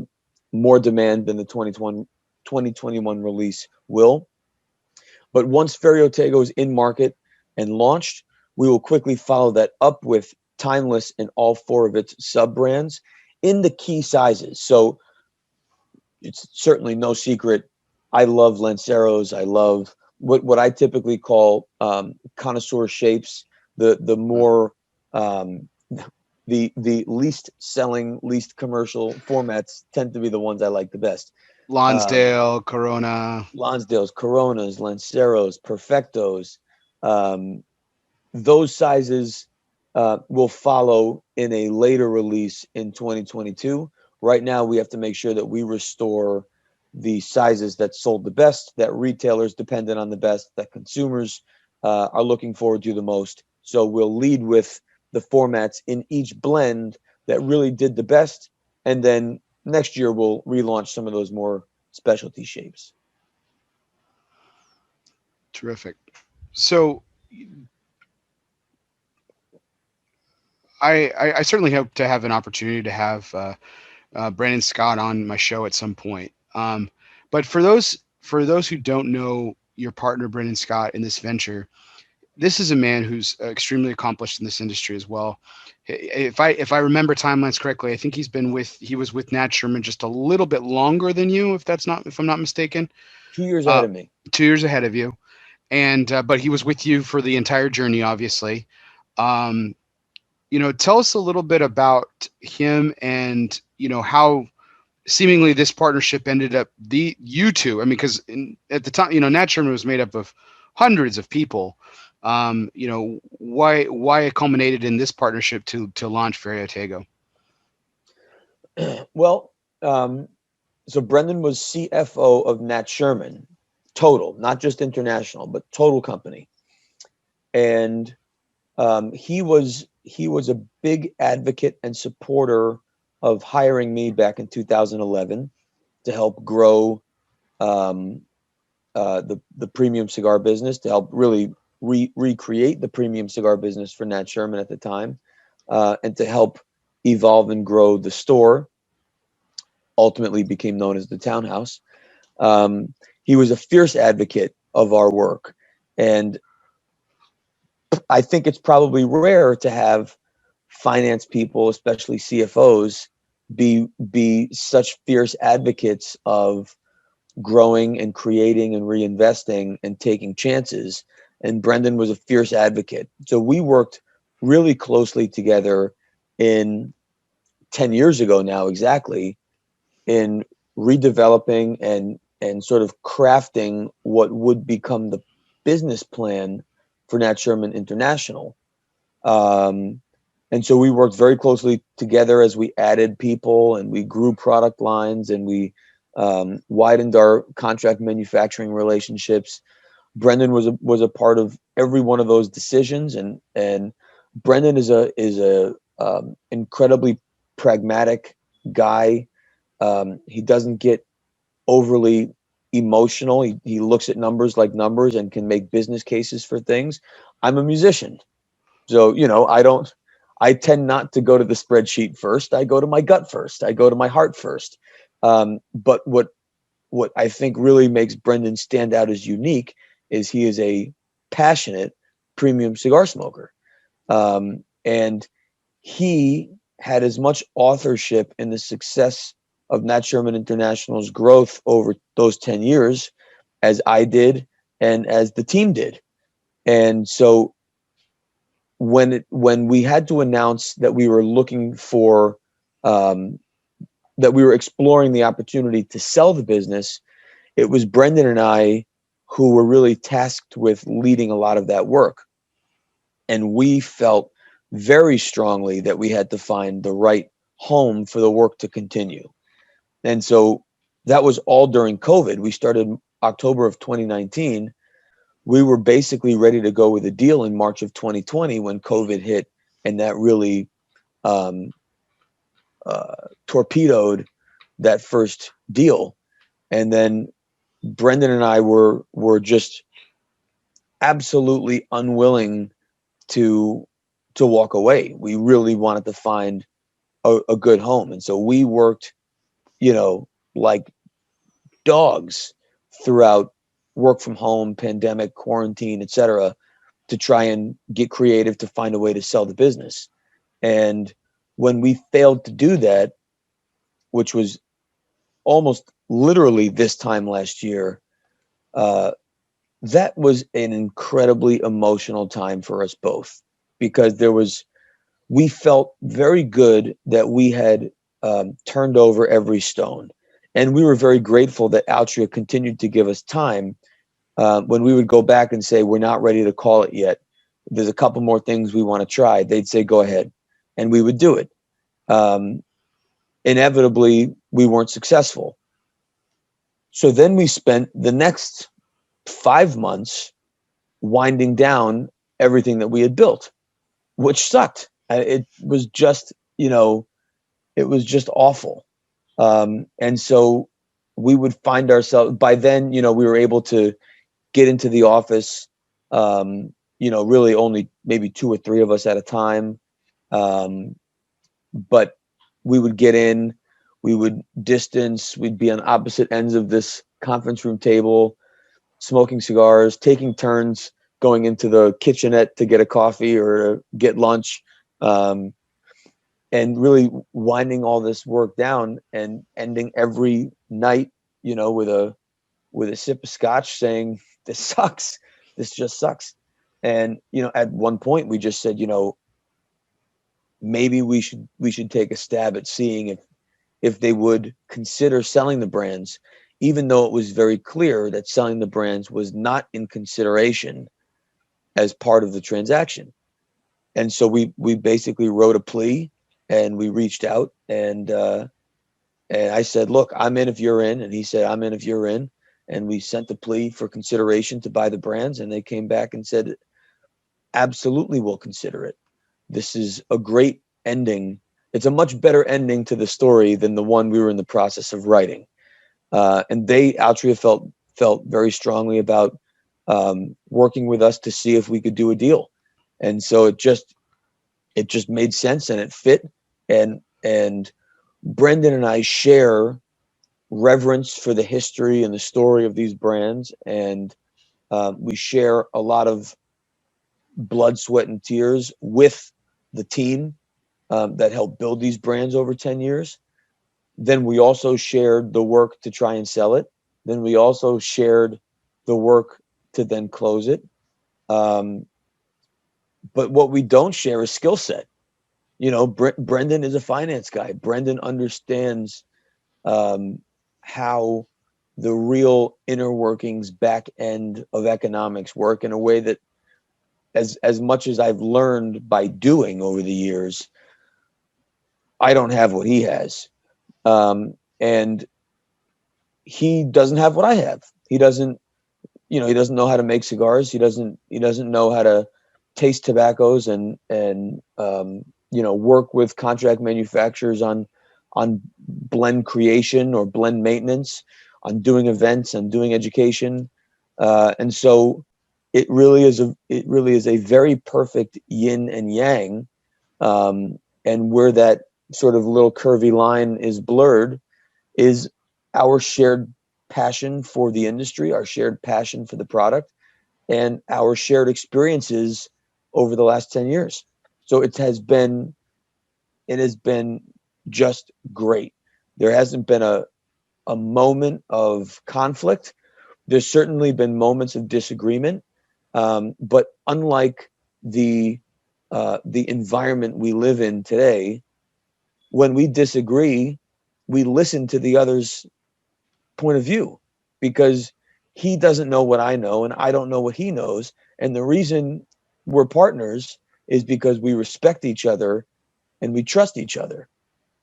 more demand than the 2021 release will. But once Ferio Tego is in market and launched, we will quickly follow that up with Timeless in all 4 of its sub-brands in the key sizes. So it's certainly no secret. I love Lanceros. I love what I typically call connoisseur shapes. The more the least selling, least commercial formats tend to be the ones I like the best. Lonsdale, Corona. Lonsdales, Coronas, Lanceros, Perfectos. Those sizes will follow in a later release in 2022. Right now, we have to make sure that we restore the sizes that sold the best, that retailers depended on the best, that consumers are looking forward to the most. So we'll lead with the formats in each blend that really did the best. And then next year, we'll relaunch some of those more specialty shapes. Terrific. So I certainly hope to have an opportunity to have Brandon Scott on my show at some point. But for those who don't know your partner, Brandon Scott, in this venture, this is a man who's extremely accomplished in this industry as well. If I remember timelines correctly, I think he was with Nat Sherman just a little bit longer than you, if I'm not mistaken. 2 years ahead of me. 2 years ahead of you, and but he was with you for the entire journey, obviously. Tell us a little bit about him and how seemingly this partnership ended up you two. I mean, because at the time, Nat Sherman was made up of hundreds of people. Why it culminated in this partnership to launch Ferio Tego? Well, so Brendan was CFO of Nat Sherman, total, not just international, but total company. And he was a big advocate and supporter of hiring me back in 2011 to help grow the premium cigar business, to help really recreate the premium cigar business for Nat Sherman at the time. and to help evolve and grow the store. Ultimately became known as the Townhouse. He was a fierce advocate of our work. And I think it's probably rare to have finance people, especially CFOs, be such fierce advocates of growing and creating and reinvesting and taking chances. And Brendan was a fierce advocate. So we worked really closely together in 10 years ago now, exactly, in redeveloping and sort of crafting what would become the business plan for Nat Sherman International. And so we worked very closely together as we added people and we grew product lines and we widened our contract manufacturing relationships. Brendan was a part of every one of those decisions, and Brendan is a incredibly pragmatic guy. He doesn't get overly emotional. He looks at numbers like numbers and can make business cases for things. I'm a musician, so I tend not to go to the spreadsheet first. I go to my gut first. I go to my heart first. But what I think really makes Brendan stand out as unique is he is a passionate premium cigar smoker. And he had as much authorship in the success of Nat Sherman International's growth over those 10 years as I did and as the team did. And so when we had to announce that we were looking for that we were exploring the opportunity to sell the business, it was Brendan and I who were really tasked with leading a lot of that work. And we felt very strongly that we had to find the right home for the work to continue. And so that was all during COVID. We started October of 2019. We were basically ready to go with a deal in March of 2020 when COVID hit, and that really torpedoed that first deal. And then Brendan and I were just absolutely unwilling to walk away. We really wanted to find a good home, and so we worked, like dogs throughout work from home, pandemic, quarantine, etc., to try and get creative to find a way to sell the business. And when we failed to do that, which was almost literally this time last year, that was an incredibly emotional time for us both, because we felt very good that we had turned over every stone. And we were very grateful that Altria continued to give us time. When we would go back and say, we're not ready to call it yet, there's a couple more things we want to try, they'd say, go ahead. And we would do it. Inevitably, we weren't successful. So then we spent the next 5 months winding down everything that we had built, which sucked. It was just, it was just awful. And so we would find ourselves, by then, we were able to get into the office, really only maybe 2 or 3 of us at a time. But we would get in, we would distance, we'd be on opposite ends of this conference room table, smoking cigars, taking turns going into the kitchenette to get a coffee or get lunch, and really winding all this work down and ending every night, with a sip of scotch saying, this sucks. This just sucks. And, at one point we just said, maybe we should take a stab at seeing if they would consider selling the brands, even though it was very clear that selling the brands was not in consideration as part of the transaction. And so we basically wrote a plea, and we reached out, and I said, look, I'm in if you're in. And he said, I'm in if you're in. And we sent the plea for consideration to buy the brands, and they came back and said, absolutely, we'll consider it. This is a great ending. It's a much better ending to the story than the one we were in the process of writing. And Altria felt very strongly about working with us to see if we could do a deal. And so it just made sense and it fit. And Brendan and I share reverence for the history and the story of these brands, and we share a lot of blood, sweat, and tears with the team that helped build these brands over 10 years. Then we also shared the work to try and sell it. Then we also shared the work to then close it. But what we don't share is skill set. You know, Brendan is a finance guy. Brendan understands how the real inner workings, back end of economics work in a way that, as much as I've learned by doing over the years, I don't have what he has. And he doesn't have what I have. He doesn't know how to make cigars. He doesn't know how to taste tobaccos and work with contract manufacturers on blend creation or blend maintenance, on doing events and doing education. And so it really is a very perfect yin and yang. And where that sort of little curvy line is blurred is our shared passion for the industry, our shared passion for the product, and our shared experiences over the last 10 years. So it has been just great. There hasn't been a moment of conflict. There's certainly been moments of disagreement, but unlike the environment we live in today, when we disagree, we listen to the other's point of view, because he doesn't know what I know and I don't know what he knows. And the reason we're partners is because we respect each other and we trust each other.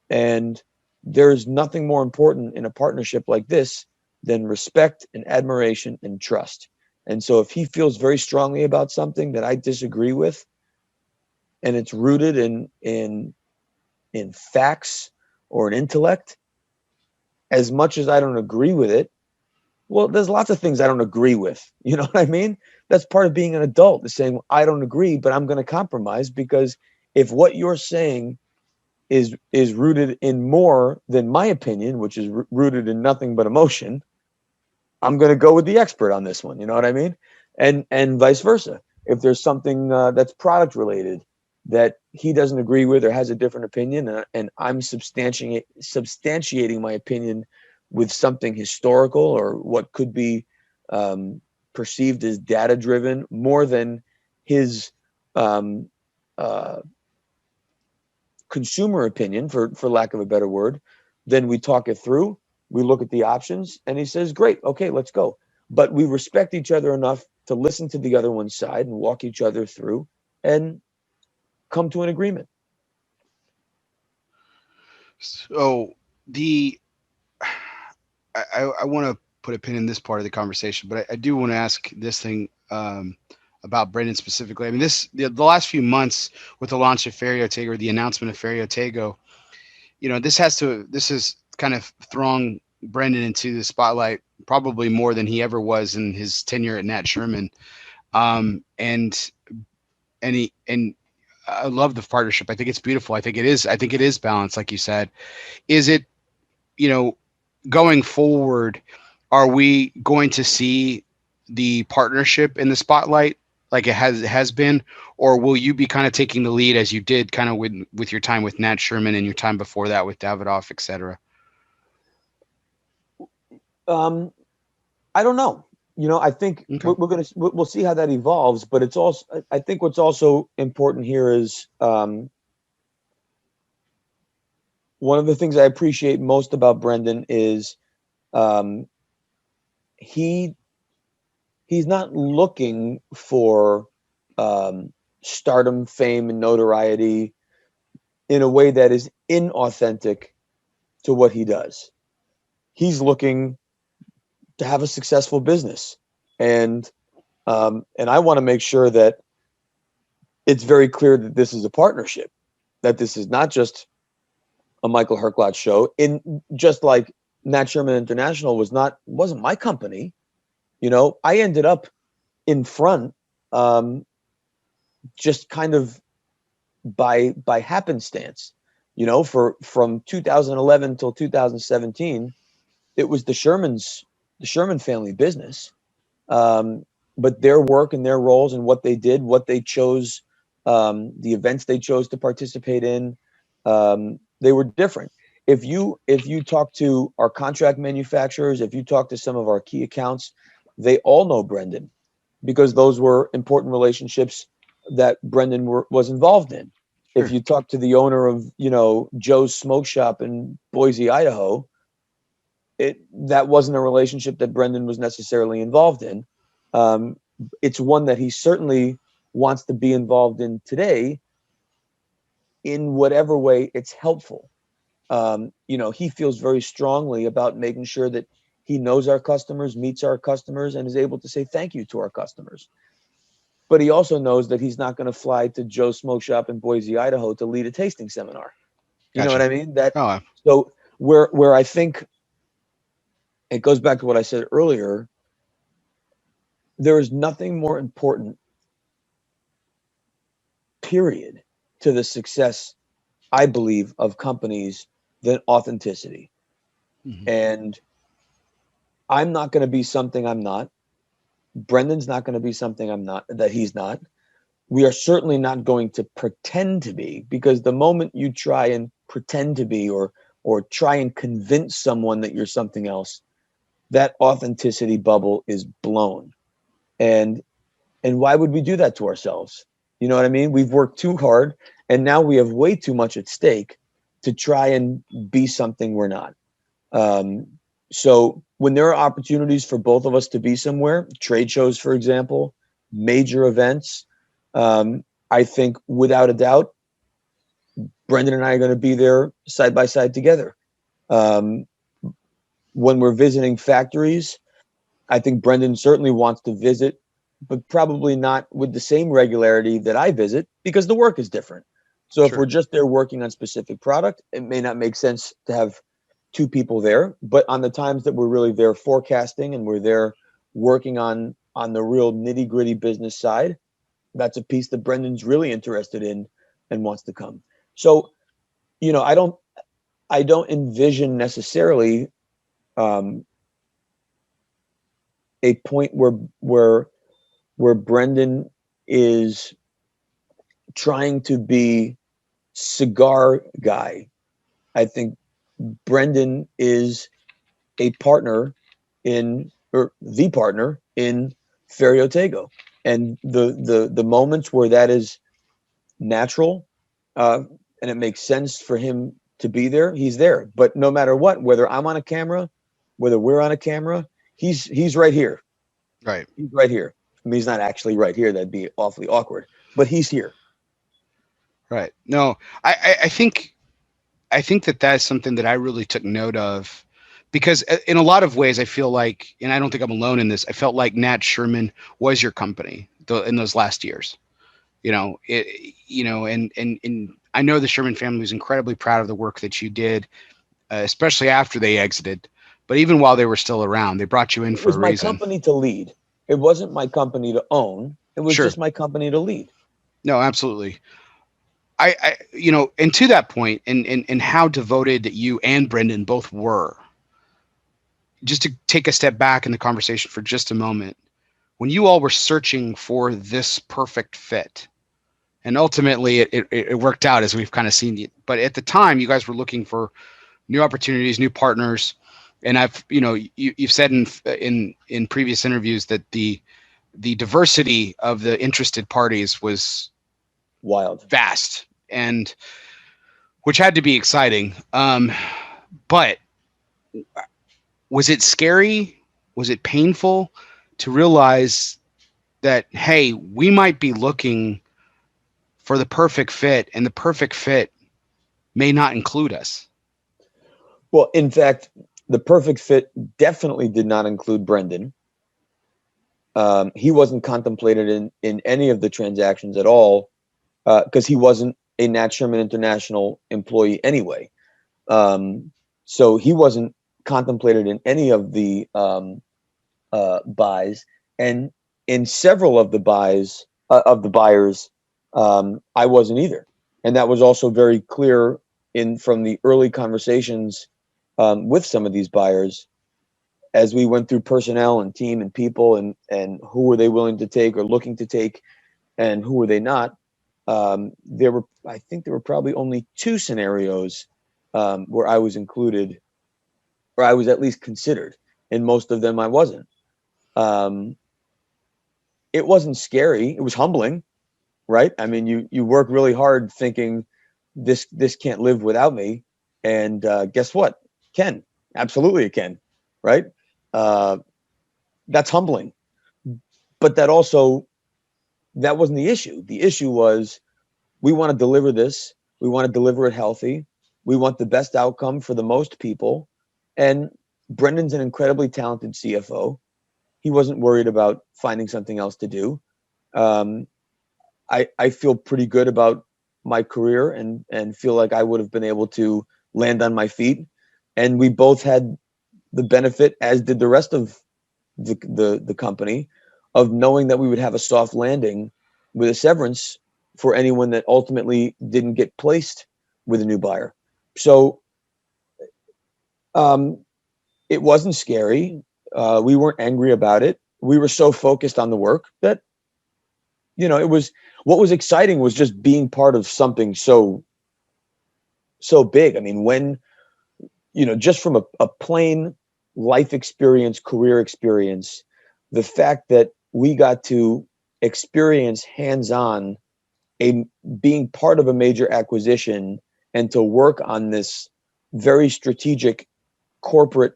And there's nothing more important in a partnership like this than respect and admiration and trust. And so if he feels very strongly about something that I disagree with, and it's rooted in facts or an intellect, as much as I don't agree with it, well, there's lots of things I don't agree with. You know what I mean? That's part of being an adult, is saying, well, I don't agree, but I'm going to compromise, because if what you're saying is rooted in more than my opinion, which is rooted in nothing but emotion, I'm going to go with the expert on this one. You know what I mean? And vice versa. If there's something that's product related that he doesn't agree with or has a different opinion, and I'm substantiating my opinion with something historical or what could be perceived as data driven more than his consumer opinion, for lack of a better word, then we talk it through. We look at the options, and he says, great, okay, let's go. But we respect each other enough to listen to the other one's side and walk each other through and come to an agreement. So I want to put a pin in this part of the conversation, but I do want to ask this thing about Brendan specifically. I mean, the last few months with the launch of Ferio Tego, the announcement of Ferio Tego, this has kind of thrown Brendan into the spotlight probably more than he ever was in his tenure at Nat Sherman. And I love the partnership. I think it's beautiful. I think it is balanced, like you said. Is it, going forward, are we going to see the partnership in the spotlight like it has been, or will you be kind of taking the lead as you did kind of with your time with Nat Sherman and your time before that with Davidoff, et cetera? I don't know. I think Okay. we'll see how that evolves, but it's also, I think what's also important here is one of the things I appreciate most about Brendan is he's not looking for stardom, fame, and notoriety in a way that is inauthentic to what he does. He's looking to have a successful business, and I want to make sure that it's very clear that this is a partnership, that this is not just a Michael Herklots show. Just like Nat Sherman International wasn't my company. I ended up in front, just kind of by happenstance. You know, from 2011 till 2017, it was the Sherman family business. But their work and their roles and what they did, what they chose, the events they chose to participate in, they were different. If you talk to our contract manufacturers, if you talk to some of our key accounts, they all know Brendan, because those were important relationships that Brendan was involved in. Sure. If you talk to the owner of, you know, Joe's Smoke Shop in Boise, Idaho, that wasn't a relationship that Brendan was necessarily involved in. It's one that he certainly wants to be involved in today, in whatever way it's helpful. You know, he feels very strongly about making sure that he knows our customers, meets our customers, and is able to say thank you to our customers. But he also knows that he's not going to fly to Joe's Smoke Shop in Boise, Idaho to lead a tasting seminar. You know what I mean? So where I think it goes back to what I said earlier, there is nothing more important, period, to the success, I believe, of companies than authenticity. Mm-hmm. And I'm not going to be something I'm not. Brendan's not going to be something I'm not, that he's not. We are certainly not going to pretend to be, because the moment you try and pretend to be, or try and convince someone that you're something else, that authenticity bubble is blown. And why would we do that to ourselves? You know what I mean? We've worked too hard, and now we have way too much at stake to try and be something we're not. So when there are opportunities for both of us to be somewhere, trade shows, for example, major events, I think without a doubt, Brendan and I are going to be there side by side together. When we're visiting factories, I think Brendan certainly wants to visit, but probably not with the same regularity that I visit, because the work is different. So if we're just there working on specific product, it may not make sense to have two people there. But on the times that we're really there forecasting and we're there working on the real nitty gritty business side, that's a piece that Brendan's really interested in and wants to come. So, you know, I don't envision necessarily a point where Brendan is trying to be cigar guy. I think Brendan is a partner or the partner in Ferio Tego. And the moments where that is natural, and it makes sense for him to be there, he's there. But no matter what, whether I'm on a camera, whether we're on a camera, he's right here. Right. He's right here. I mean, he's not actually right here. That'd be awfully awkward. But he's here. Right. No, I think that that's something that I really took note of, because in a lot of ways I feel like, and I don't think I'm alone in this, I felt like Nat Sherman was your company in those last years. You know, and I know the Sherman family is incredibly proud of the work that you did, especially after they exited. But even while they were still around, they brought you in for a reason. It was my company to lead. It wasn't my company to own. It was Sure. just my company to lead. No, absolutely. I and to that point, and how devoted you and Brendan both were, just to take a step back in the conversation for just a moment, when you all were searching for this perfect fit, and ultimately it worked out, as we've kind of seen. But at the time, you guys were looking for new opportunities, new partners, and you've said in previous interviews that the diversity of the interested parties was wild, vast, and which had to be exciting. But was it scary? Was it painful to realize that, hey, we might be looking for the perfect fit, and the perfect fit may not include us? Well, in fact, the perfect fit definitely did not include Brendan. He wasn't contemplated in any of the transactions at all, because he wasn't a Nat Sherman International employee anyway. So he wasn't contemplated in any of the buys, and in several of the buys of the buyers, I wasn't either. And that was also very clear from the early conversations with some of these buyers as we went through personnel and team and people and who were they willing to take or looking to take and who were they not. I think there were probably only 2 scenarios where I was included, or I was at least considered. In most of them, I wasn't. It wasn't scary. It was humbling, right? I mean, you work really hard thinking this can't live without me, and guess what? Can. Absolutely, it can, right? That's humbling, but that wasn't the issue. The issue was we want to deliver this. We want to deliver it healthy. We want the best outcome for the most people. And Brendan's an incredibly talented CFO. He wasn't worried about finding something else to do. I feel pretty good about my career and feel like I would have been able to land on my feet. And we both had the benefit, as did the rest of the company, of knowing that we would have a soft landing with a severance for anyone that ultimately didn't get placed with a new buyer. So it wasn't scary. We weren't angry about it. We were so focused on the work that, it was, what was exciting was just being part of something so big. I mean, when, just from a plain life experience, career experience, the fact that we got to experience hands-on being part of a major acquisition and to work on this very strategic corporate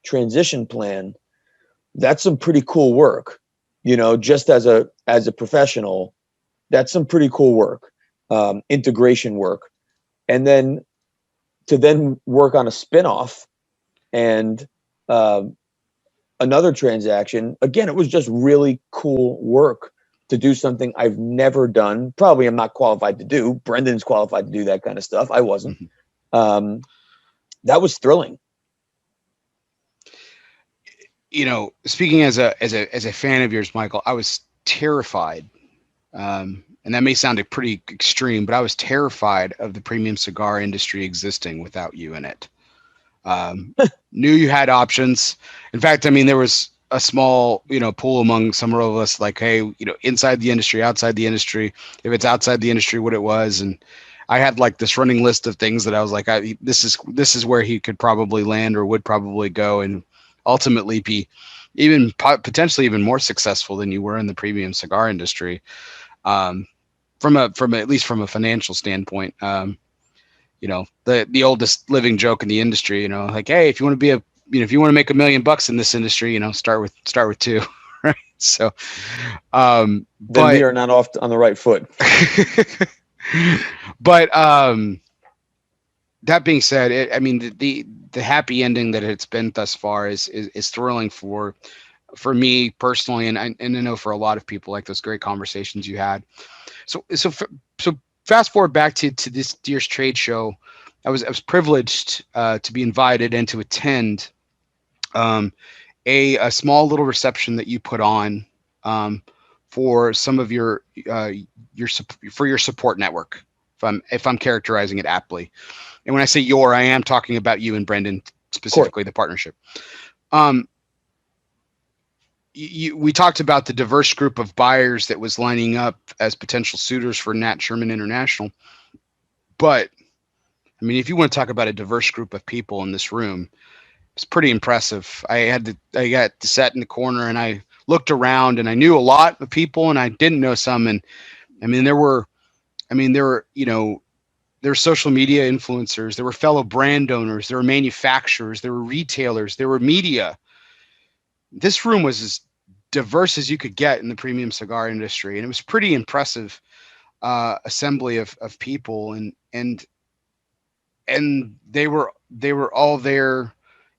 transition plan, that's some pretty cool work. Just as a professional, that's some pretty cool work, integration work. And then to work on a spinoff and another transaction, again, it was just really cool work to do something I've never done. Probably I'm not qualified to do. Brendan's qualified to do that kind of stuff. I wasn't. That was thrilling. Speaking as a fan of yours, Michael, I was terrified. And that may sound pretty extreme, but I was terrified of the premium cigar industry existing without you in it. Knew you had options. In fact, I mean, there was a small, pool among some of us, like, hey, inside the industry, outside the industry. If it's outside the industry, what it was, and I had like this running list of things that I was like, this is where he could probably land or would probably go, and ultimately be even potentially even more successful than you were in the premium cigar industry. From at least from a financial standpoint, the oldest living joke in the industry, like, hey, if you want to if you want to make $1 million in this industry, start with 2, right? So, then we are not off on the right foot. But that being said, I mean, the happy ending that it's been thus far is thrilling for me personally, and I know for a lot of people, like those great conversations you had. So fast forward back to this year's trade show. I was privileged to be invited and to attend a small little reception that you put on for some of your support network, if I'm characterizing it aptly. And when I say I am talking about you and Brendan, specifically the partnership. We talked about the diverse group of buyers that was lining up as potential suitors for Nat Sherman International. But I mean, if you want to talk about a diverse group of people in this room, it's pretty impressive. I got sat in the corner and I looked around and I knew a lot of people and I didn't know some. And I mean, there were social media influencers, there were fellow brand owners, there were manufacturers, there were retailers, there were media. This room was as diverse as you could get in the premium cigar industry. And it was pretty impressive assembly of people, and they were all there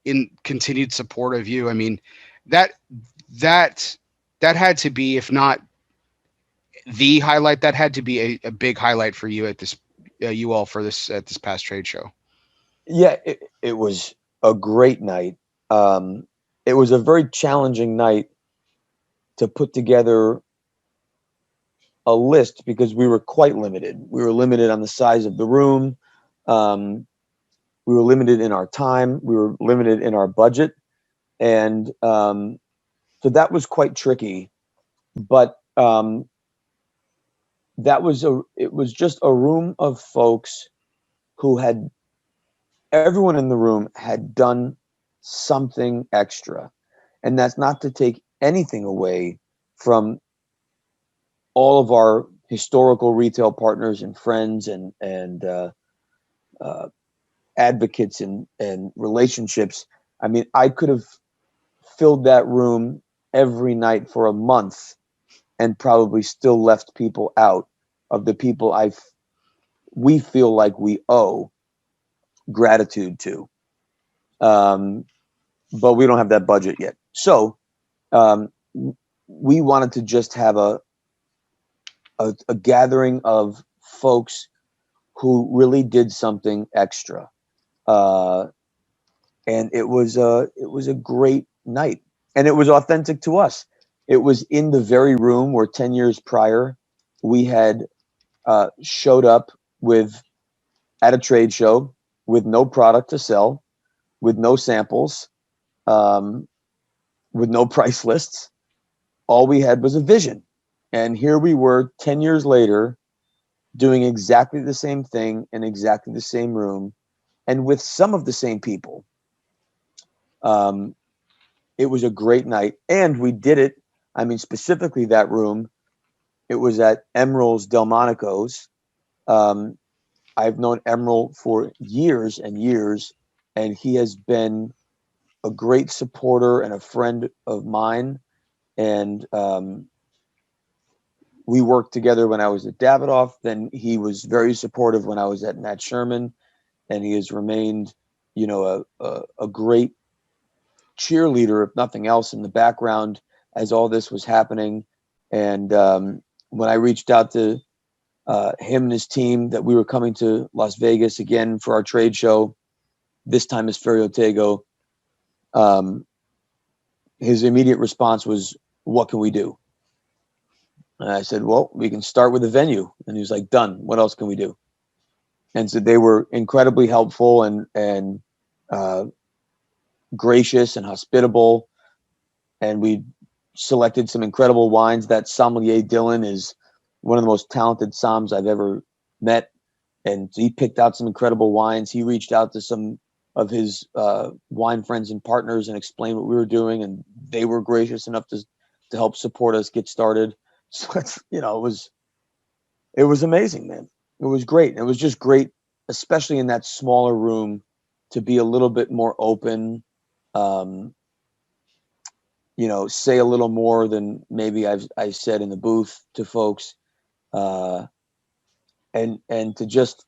in continued support of you. I mean, that had to be, if not the highlight, that had to be a big highlight for you at this, you all, for this, at this past trade show. Yeah, it was a great night. It was a very challenging night to put together a list because we were quite limited. We were limited on the size of the room. We were limited in our time. We were limited in our budget. And so that was quite tricky. But it was just a room of folks who had, everyone in the room had done something extra. And that's not to take anything away from all of our historical retail partners and friends and advocates and relationships. I mean, I could have filled that room every night for a month and probably still left people out of the people we feel like we owe gratitude to. But we don't have that budget yet. So we wanted to just have a gathering of folks who really did something extra. And it was a great night, and it was authentic to us. It was in the very room where 10 years prior we had showed up at a trade show with no product to sell, with no samples, with no price lists. All we had was a vision. And here we were 10 years later doing exactly the same thing in exactly the same room and with some of the same people. It was a great night, and we did it. I mean, specifically that room, it was at Emeril's Delmonico's. I've known Emeril for years and years, and he has been a great supporter and a friend of mine. And we worked together when I was at Davidoff. Then he was very supportive when I was at Matt Sherman, and he has remained, a great cheerleader, if nothing else, in the background as all this was happening. And when I reached out to him and his team that we were coming to Las Vegas again for our trade show, this time as Ferio Tego, his immediate response was, "What can we do?" And I said, "Well, we can start with a venue." And he was like, "Done. What else can we do?" And so they were incredibly helpful and gracious and hospitable. And we selected some incredible wines. That sommelier Dylan is one of the most talented somms I've ever met. And he picked out some incredible wines. He reached out to some of his wine friends and partners and explained what we were doing. And they were gracious enough to help support us get started. So it was amazing, man. It was great. It was just great, especially in that smaller room, to be a little bit more open, say a little more than maybe I said in the booth to folks, and to just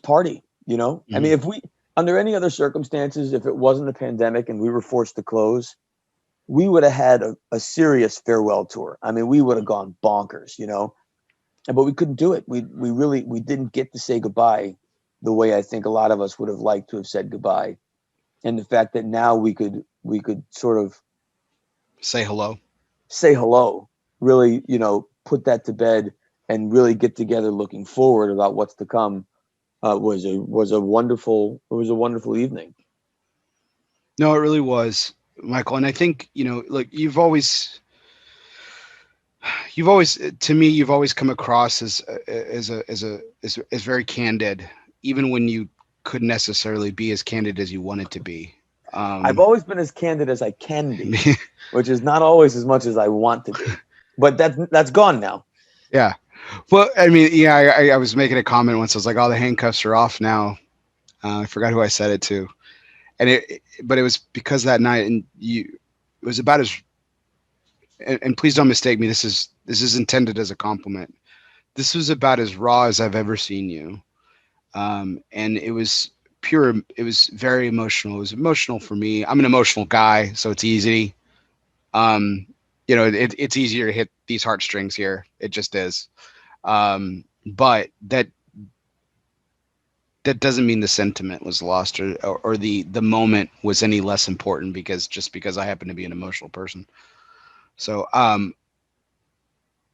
party, Mm-hmm. I mean, if we, under any other circumstances, if it wasn't a pandemic and we were forced to close, we would have had a serious farewell tour. I mean, we would have gone bonkers, but we couldn't do it. We didn't get to say goodbye the way I think a lot of us would have liked to have said goodbye. And the fact that now we could sort of say hello, really, put that to bed and really get together looking forward about what's to come, was a wonderful evening. No, it really was, Michael. And I think, like you've always, to me, you've always come across as very candid, even when you couldn't necessarily be as candid as you wanted to be. I've always been as candid as I can be, which is not always as much as I want to be, but that's gone now. Yeah. Well, I mean, yeah, I was making a comment once. I was like, "Oh, the handcuffs are off now." I forgot who I said it to, but it was because that night, and it was about as, and please don't mistake me. This is intended as a compliment. This was about as raw as I've ever seen you, and it was pure. It was very emotional. It was emotional for me. I'm an emotional guy, so it's easy. It's easier to hit these heartstrings here. It just is. But that doesn't mean the sentiment was lost or the moment was any less important because I happen to be an emotional person. So,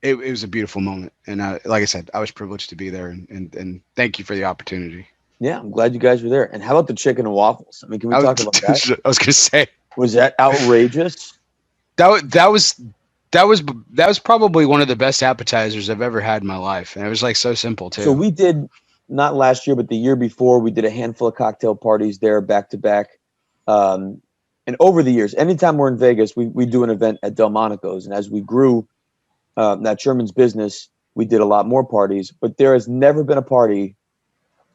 it was a beautiful moment. And like I said, I was privileged to be there, and thank you for the opportunity. Yeah, I'm glad you guys were there. And how about the chicken and waffles? I mean, can we talk about that? I was going to say, Was that outrageous? that was probably one of the best appetizers I've ever had in my life, and it was like so simple too. So we did, not last year, but the year before, we did a handful of cocktail parties there back to back. And over the years, anytime we're in Vegas, we do an event at Delmonico's. And as we grew that Sherman's business, we did a lot more parties. But there has never been a party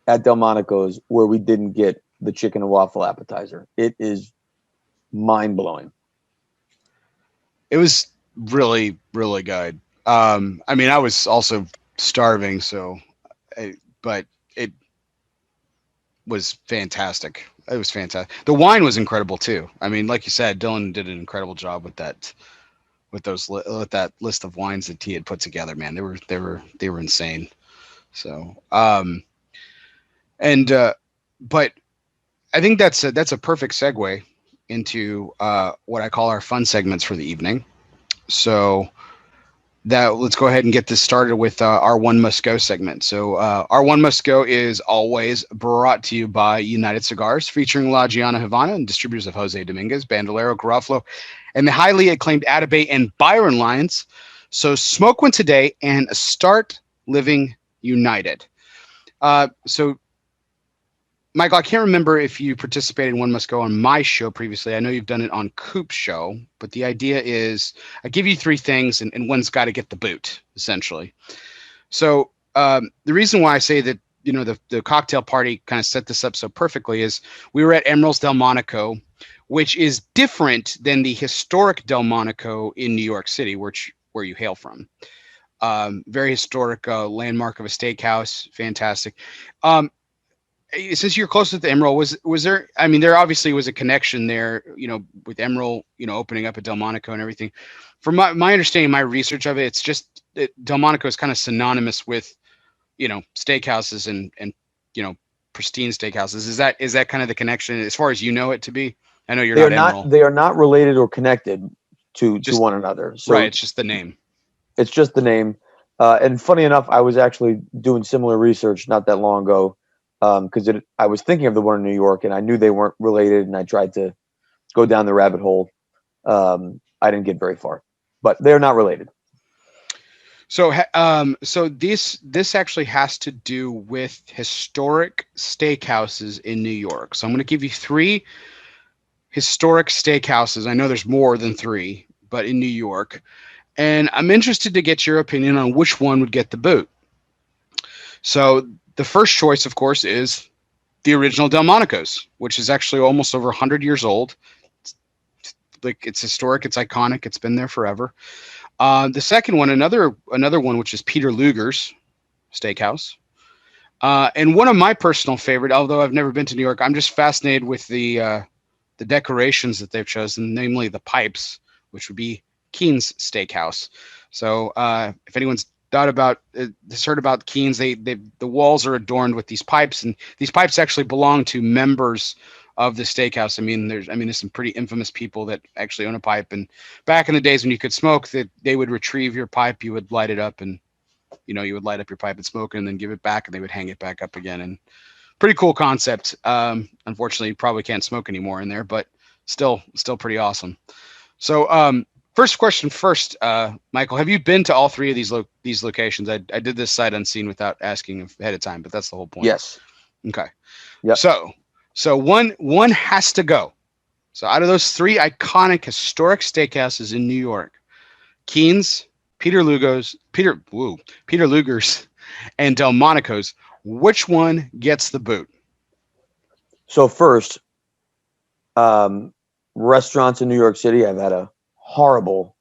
at Delmonico's where we didn't get the chicken and waffle appetizer. It is mind blowing. It was really, really good. I mean, I was also starving, but it was fantastic. It was fantastic. The wine was incredible too. I mean, like you said, Dylan did an incredible job with that, with that list of wines that he had put together. Man, they were insane. So, but I think that's a perfect segue into what I call our fun segments for the evening. So let's go ahead and get this started with our One Must Go segment. So our One Must Go is always brought to you by United Cigars, featuring La Giana Havana and distributors of Jose Dominguez, Bandolero, Garofalo, and the highly acclaimed Atabey and Byron lines. So smoke one today and start living united. So Michael, I can't remember if you participated in One Must Go on my show previously. I know you've done it on Coop's show, but the idea is I give you three things and one's got to get the boot, essentially. So the reason why I say that, you know, the cocktail party kind of set this up so perfectly is we were at Emeril's Delmonico, which is different than the historic Delmonico in New York City, where you hail from. Very historic landmark of a steakhouse. Fantastic. Since you're close to the Emeril, was there? I mean, there obviously was a connection there, you know, with Emeril, you know, opening up at Delmonico and everything. From my understanding, my research of it, it's just that Delmonico is kind of synonymous with, you know, steakhouses and you know, pristine steakhouses. Is that kind of the connection as far as you know it to be? I know you're not Emeril. They are not related or connected to one another. So right, it's just the name. It's just the name. And funny enough, I was actually doing similar research not that long ago. Because I was thinking of the one in New York, and I knew they weren't related, and I tried to go down the rabbit hole. I didn't get very far, but they're not related. So, so this actually has to do with historic steakhouses in New York. So I'm going to give you three historic steakhouses. I know there's more than three, but in New York, and I'm interested to get your opinion on which one would get the boot. So the first choice, of course, is the original Delmonico's, which is actually almost over 100 years old. It's historic, it's iconic, it's been there forever. The second one, another one, which is Peter Luger's Steakhouse. And one of my personal favorite, although I've never been to New York, I'm just fascinated with the decorations that they've chosen, namely the pipes, which would be Keen's Steakhouse. So if anyone's heard about Keen's, the walls are adorned with these pipes, and these pipes actually belong to members of the steakhouse. I mean, there's some pretty infamous people that actually own a pipe, and back in the days when you could smoke, that they would retrieve your pipe, you would light it up, and you know, you would light up your pipe and smoke it and then give it back, and they would hang it back up again. And pretty cool concept. Unfortunately, you probably can't smoke anymore in there, but still pretty awesome. So first question first, Michael, have you been to all three of these locations? I did this sight unseen without asking ahead of time, but that's the whole point. Yes. Okay. Yeah. So one has to go. So out of those three iconic historic steakhouses in New York, Keen's, Peter Luger's, and Delmonico's, which one gets the boot? So first, restaurants in New York City, I've had a horrible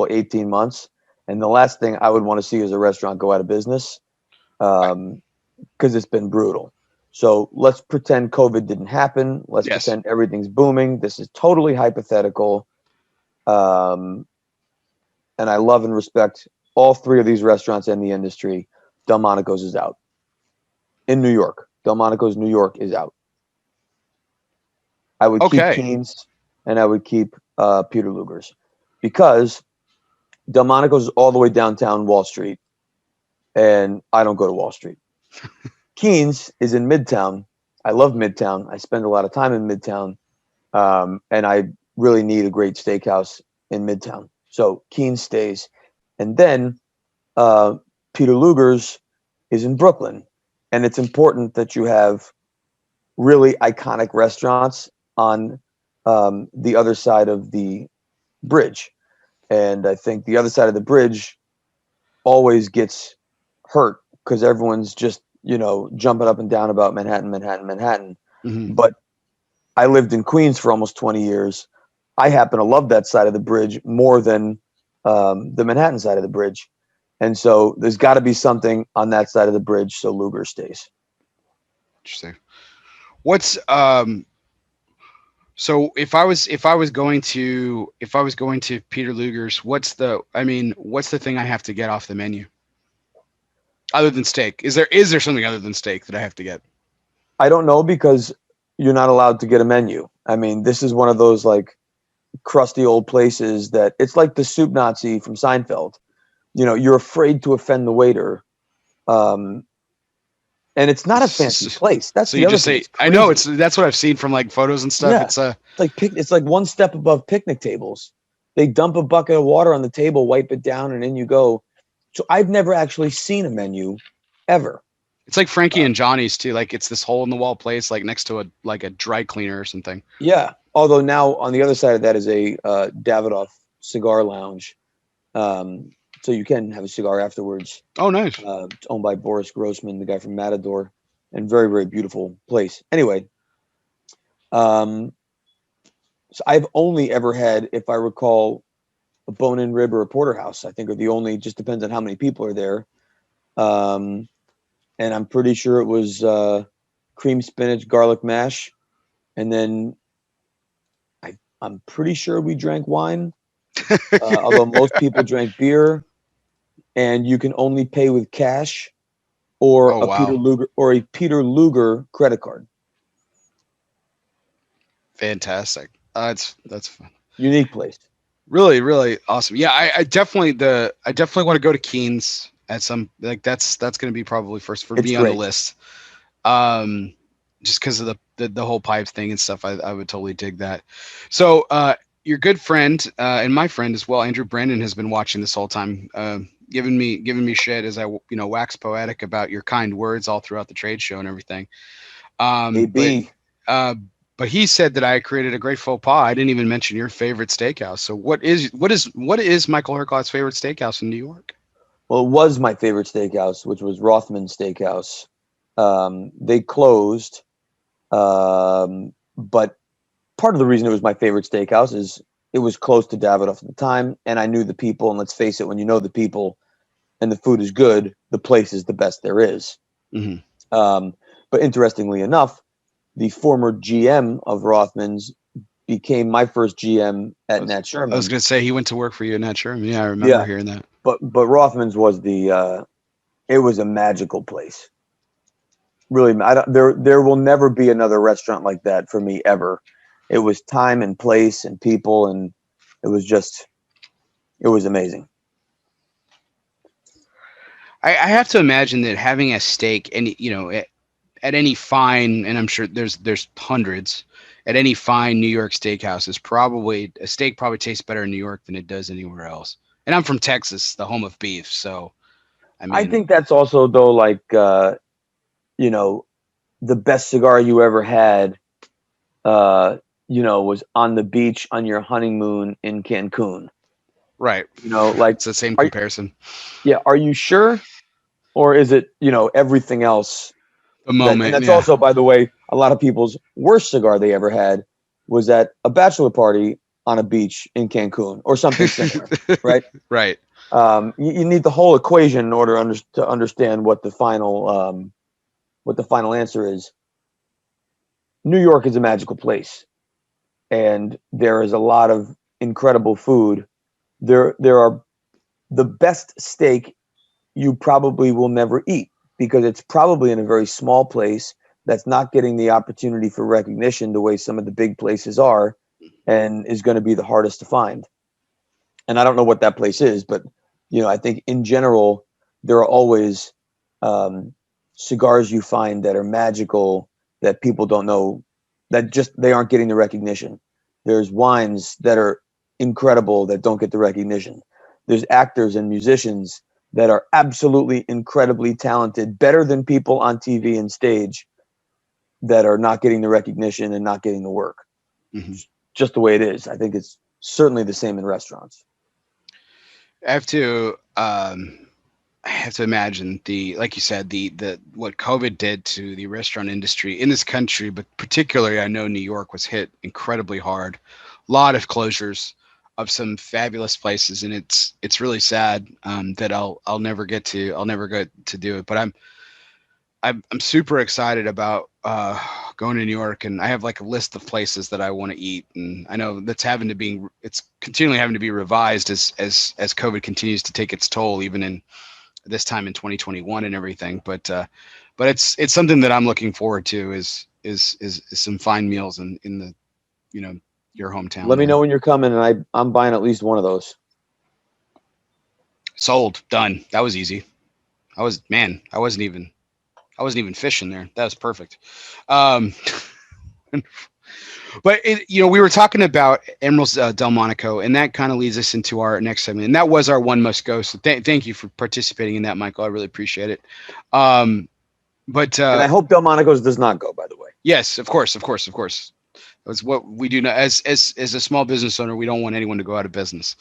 18 months. And the last thing I would want to see is a restaurant go out of business, because it's been brutal. So let's pretend COVID didn't happen. Let's pretend everything's booming. This is totally hypothetical. And I love and respect all three of these restaurants in the industry. Delmonico's is out. In New York. Delmonico's New York is out. I would keep Keen's, and I would keep Peter Luger's, because Delmonico's is all the way downtown Wall Street, and I don't go to Wall Street. Keen's is in Midtown. I love Midtown. I spend a lot of time in Midtown, and I really need a great steakhouse in Midtown. So Keen's stays. And then Peter Luger's is in Brooklyn. And it's important that you have really iconic restaurants on the other side of the bridge. And I think the other side of the bridge always gets hurt because everyone's just, jumping up and down about Manhattan. Mm-hmm. But I lived in Queens for almost 20 years. I happen to love that side of the bridge more than the Manhattan side of the bridge. And so there's got to be something on that side of the bridge. So Luger stays. Interesting. What's so if I was going to Peter Luger's, what's the thing I have to get off the menu? Other than steak. Is there something other than steak that I have to get? I don't know, because you're not allowed to get a menu. I mean, this is one of those like crusty old places that it's like the soup Nazi from Seinfeld. You're afraid to offend the waiter. And it's not a fancy place. That's so the you other just thing. say, I know that's what I've seen from like photos and stuff. Yeah. It's it's like one step above picnic tables. They dump a bucket of water on the table, wipe it down, and in you go. So I've never actually seen a menu ever. It's like Frankie and Johnny's too. Like it's this hole in the wall place, like next to a dry cleaner or something. Yeah. Although now on the other side of that is a Davidoff cigar lounge. So you can have a cigar afterwards. Oh, nice. It's owned by Boris Grossman, the guy from Matador, and very, very beautiful place. Anyway, so I've only ever had, if I recall, a bone-in rib or a porterhouse. I think are the only. Just depends on how many people are there. And I'm pretty sure it was cream spinach, garlic mash, and then I'm pretty sure we drank wine, although most people drank beer. And you can only pay with cash or a Peter Luger credit card. Fantastic. That's fun. Unique place. Really, really awesome. Yeah, I definitely want to go to Keen's at some, like that's going to be probably first for me on the list. Just because of the whole pipes thing and stuff, I would totally dig that. So your good friend and my friend as well, Andrew Brandon, has been watching this whole time, giving me shit as I wax poetic about your kind words all throughout the trade show and everything. But he said that I created a great faux pas. I didn't even mention your favorite steakhouse. So what is Michael Herklots' favorite steakhouse in New York? Well, it was my favorite steakhouse, which was Rothman Steakhouse. They closed, but part of the reason it was my favorite steakhouse is it was close to Davidoff at the time, and I knew the people. And let's face it, when you know the people and the food is good, the place is the best there is. Mm-hmm. But interestingly enough, the former GM of Rothman's became my first GM at Nat Sherman. I was going to say he went to work for you at Nat Sherman. Yeah, I remember hearing that. But Rothman's was it was a magical place. Really, there will never be another restaurant like that for me ever. It was time and place and people, and it was amazing. I have to imagine that having a steak and at any fine, and I'm sure there's hundreds at any fine New York steakhouse, a steak probably tastes better in New York than it does anywhere else. And I'm from Texas, the home of beef, so I think that's also though like the best cigar you ever had was on the beach on your honeymoon in Cancun. Right. Like it's the same comparison. Are you sure? Or is it, everything else? The moment. And that's also, by the way, a lot of people's worst cigar they ever had was at a bachelor party on a beach in Cancun or something similar. Right. Right. You need the whole equation in order to understand what the final answer is. New York is a magical place, and there is a lot of incredible food. There are the best steak you probably will never eat because it's probably in a very small place that's not getting the opportunity for recognition the way some of the big places are, and is going to be the hardest to find. And I don't know what that place is, but I think in general there are always cigars you find that are magical that people don't know, that just they aren't getting the recognition. There's wines that are incredible that don't get the recognition. There's actors and musicians that are absolutely incredibly talented, better than people on TV and stage, that are not getting the recognition and not getting the work. Mm-hmm. Just the way it is. I think it's certainly the same in restaurants. I have to imagine like you said, the what COVID did to the restaurant industry in this country, but particularly I know New York was hit incredibly hard. A lot of closures of some fabulous places, and it's really sad that I'll never get to do it. But I'm super excited about going to New York, and I have like a list of places that I want to eat, and I know it's continually having to be revised as COVID continues to take its toll, even in this time in 2021 and everything. But it's something that I'm looking forward to is some fine meals in the your hometown. Let me know when you're coming, and I'm buying at least one of those. Sold. Done. That was easy. I wasn't even fishing there. That was perfect. But we were talking about Emeril Delmonico, and that kind of leads us into our next segment. And that was our one must go. So thank you for participating in that, Michael. I really appreciate it. But and I hope Delmonico's does not go, by the way. Yes, of course. That's what we do now. As a small business owner, we don't want anyone to go out of business.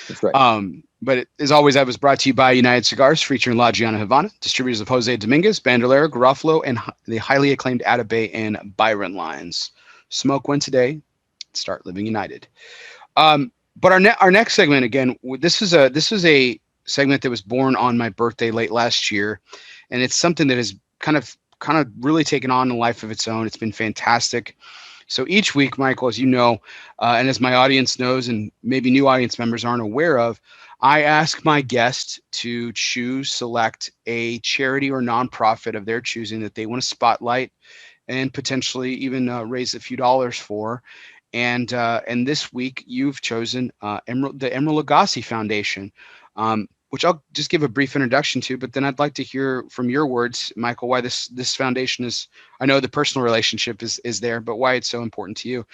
That's right. But as always, I was brought to you by United Cigars, featuring La Giana Havana, distributors of Jose Dominguez, Bandolero, Garofalo, and the highly acclaimed Atabey and Byron lines. Smoke one today, start living united. But our next segment, again, this was a segment that was born on my birthday late last year, and it's something that has kind of really taken on a life of its own. It's been fantastic. So each week, Michael, as you know, and as my audience knows, and maybe new audience members aren't aware of, I ask my guest to select a charity or nonprofit of their choosing that they want to spotlight and potentially even raise a few dollars for. And this week you've chosen the Emeril Lagasse Foundation, which I'll just give a brief introduction to, but then I'd like to hear from your words, Michael, why this foundation is, I know the personal relationship is there, but why it's so important to you.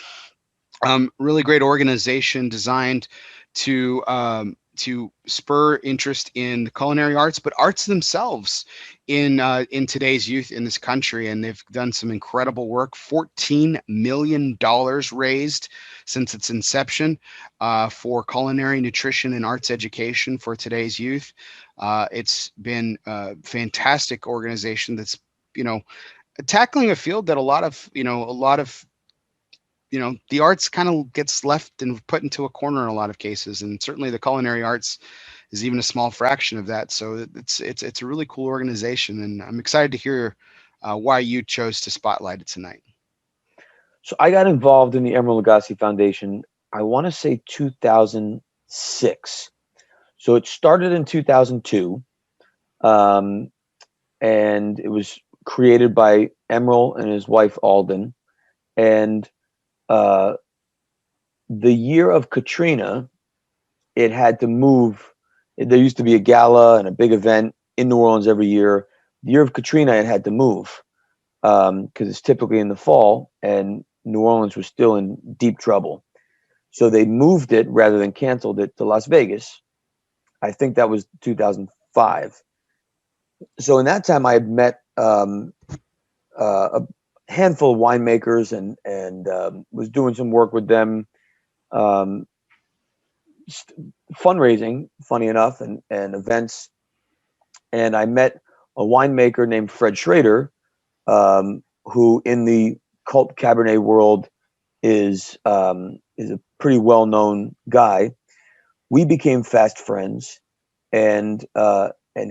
Really great organization designed to spur interest in the culinary arts, but arts themselves in today's youth in this country. And they've done some incredible work. $14 million raised since its inception for culinary, nutrition, and arts education for today's youth. It's been a fantastic organization that's, tackling a field that a lot of the arts kind of gets left and put into a corner in a lot of cases, and certainly the culinary arts is even a small fraction of that. So it's a really cool organization, and I'm excited to hear why you chose to spotlight it tonight. So I got involved in the Emeril Lagasse Foundation, I want to say 2006. So it started in 2002, and it was created by Emeril and his wife Alden, and the year of Katrina, it had to move. There used to be a gala and a big event in New Orleans every year. The year of Katrina, it had to move because it's typically in the fall, and New Orleans was still in deep trouble. So they moved it rather than canceled it to Las Vegas. I think that was 2005. So in that time, I had met a handful of winemakers and was doing some work with them, fundraising, funny enough, and events. And I met a winemaker named Fred Schrader, who in the cult Cabernet world is a pretty well-known guy. We became fast friends, and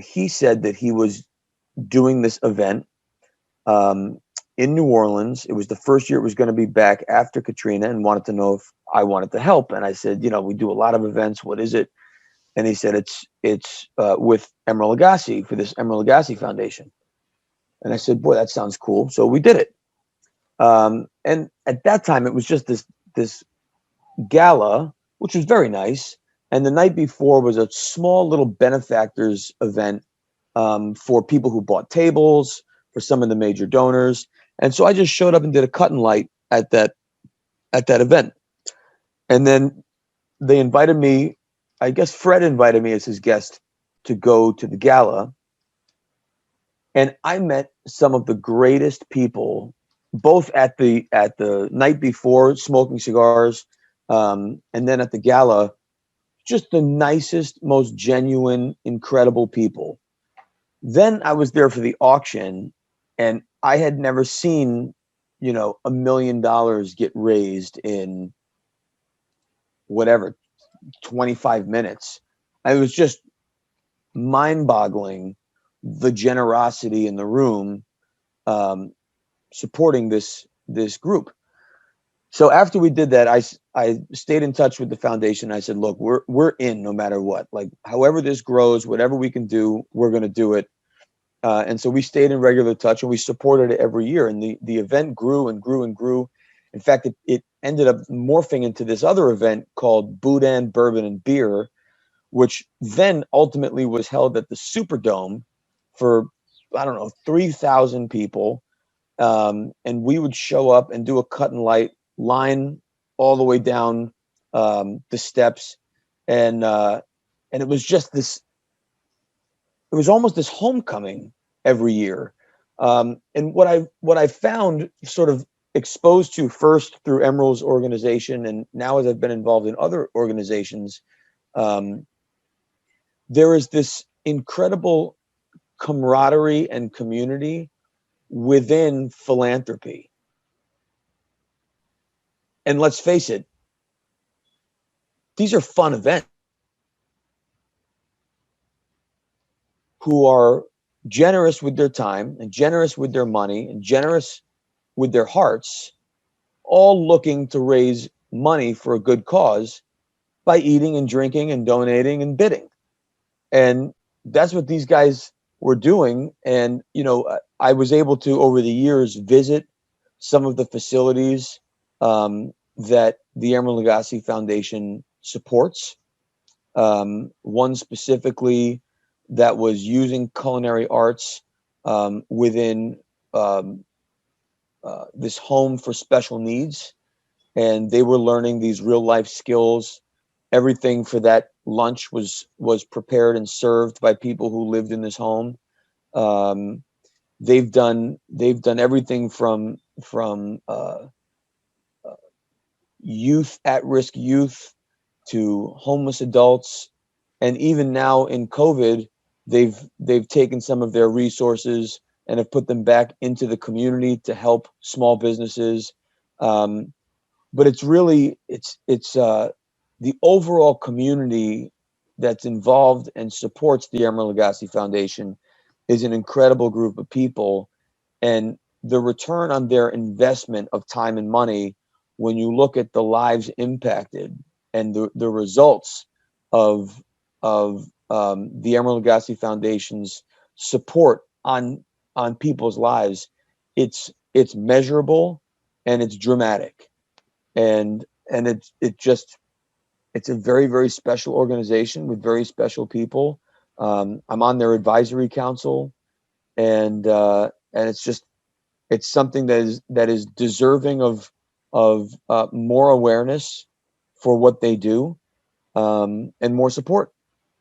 he said that he was doing this event in New Orleans. It was the first year it was going to be back after Katrina, and wanted to know if I wanted to help. And I said, we do a lot of events. What is it? And he said, it's with Emeril Lagasse, for this Emeril Lagasse Foundation. And I said, boy, that sounds cool. So we did it. And at that time, it was just this gala, which was very nice. And the night before was a small little benefactors event for people who bought tables, for some of the major donors. And so I just showed up and did a cut and light at that event. And then they invited me, I guess Fred invited me as his guest to go to the gala. And I met some of the greatest people, both at the night before, smoking cigars, and then at the gala. Just the nicest, most genuine, incredible people. Then I was there for the auction, and I had never seen, $1 million get raised in whatever 25 minutes. It was just mind-boggling, the generosity in the room supporting this group. So after we did that, I stayed in touch with the foundation. I said, look, we're in no matter what. Like, however this grows, whatever we can do, we're going to do it. And so we stayed in regular touch, and we supported it every year. And the event grew and grew and grew. In fact, it ended up morphing into this other event called Boudin Bourbon and Beer, which then ultimately was held at the Superdome for, I don't know, 3,000 people. And we would show up and do a cut and light line all the way down the steps. And it was just this, it was almost this homecoming every year. And what I found, sort of exposed to first through Emeril's organization, and now as I've been involved in other organizations, there is this incredible camaraderie and community within philanthropy. And let's face it, these are fun events. Who are generous with their time and generous with their money and generous with their hearts, all looking to raise money for a good cause by eating and drinking and donating and bidding. And that's what these guys were doing. And, I was able to, over the years, visit some of the facilities that the Emeril Lagasse Foundation supports. One specifically that was using culinary arts within this home for special needs. And they were learning these real life skills. Everything for that lunch was prepared and served by people who lived in this home. They've done everything from youth, at-risk youth, to homeless adults, and even now in COVID, they've taken some of their resources and have put them back into the community to help small businesses. But it's really the overall community that's involved and supports the Emeril Lagasse Foundation is an incredible group of people, and the return on their investment of time and money, when you look at the lives impacted and the results of the Emeril Lagasse Foundation's support on people's lives, it's measurable and it's dramatic, and it's a very, very special organization with very special people. I'm on their advisory council, and it's something that is deserving of more awareness for what they do, and more support.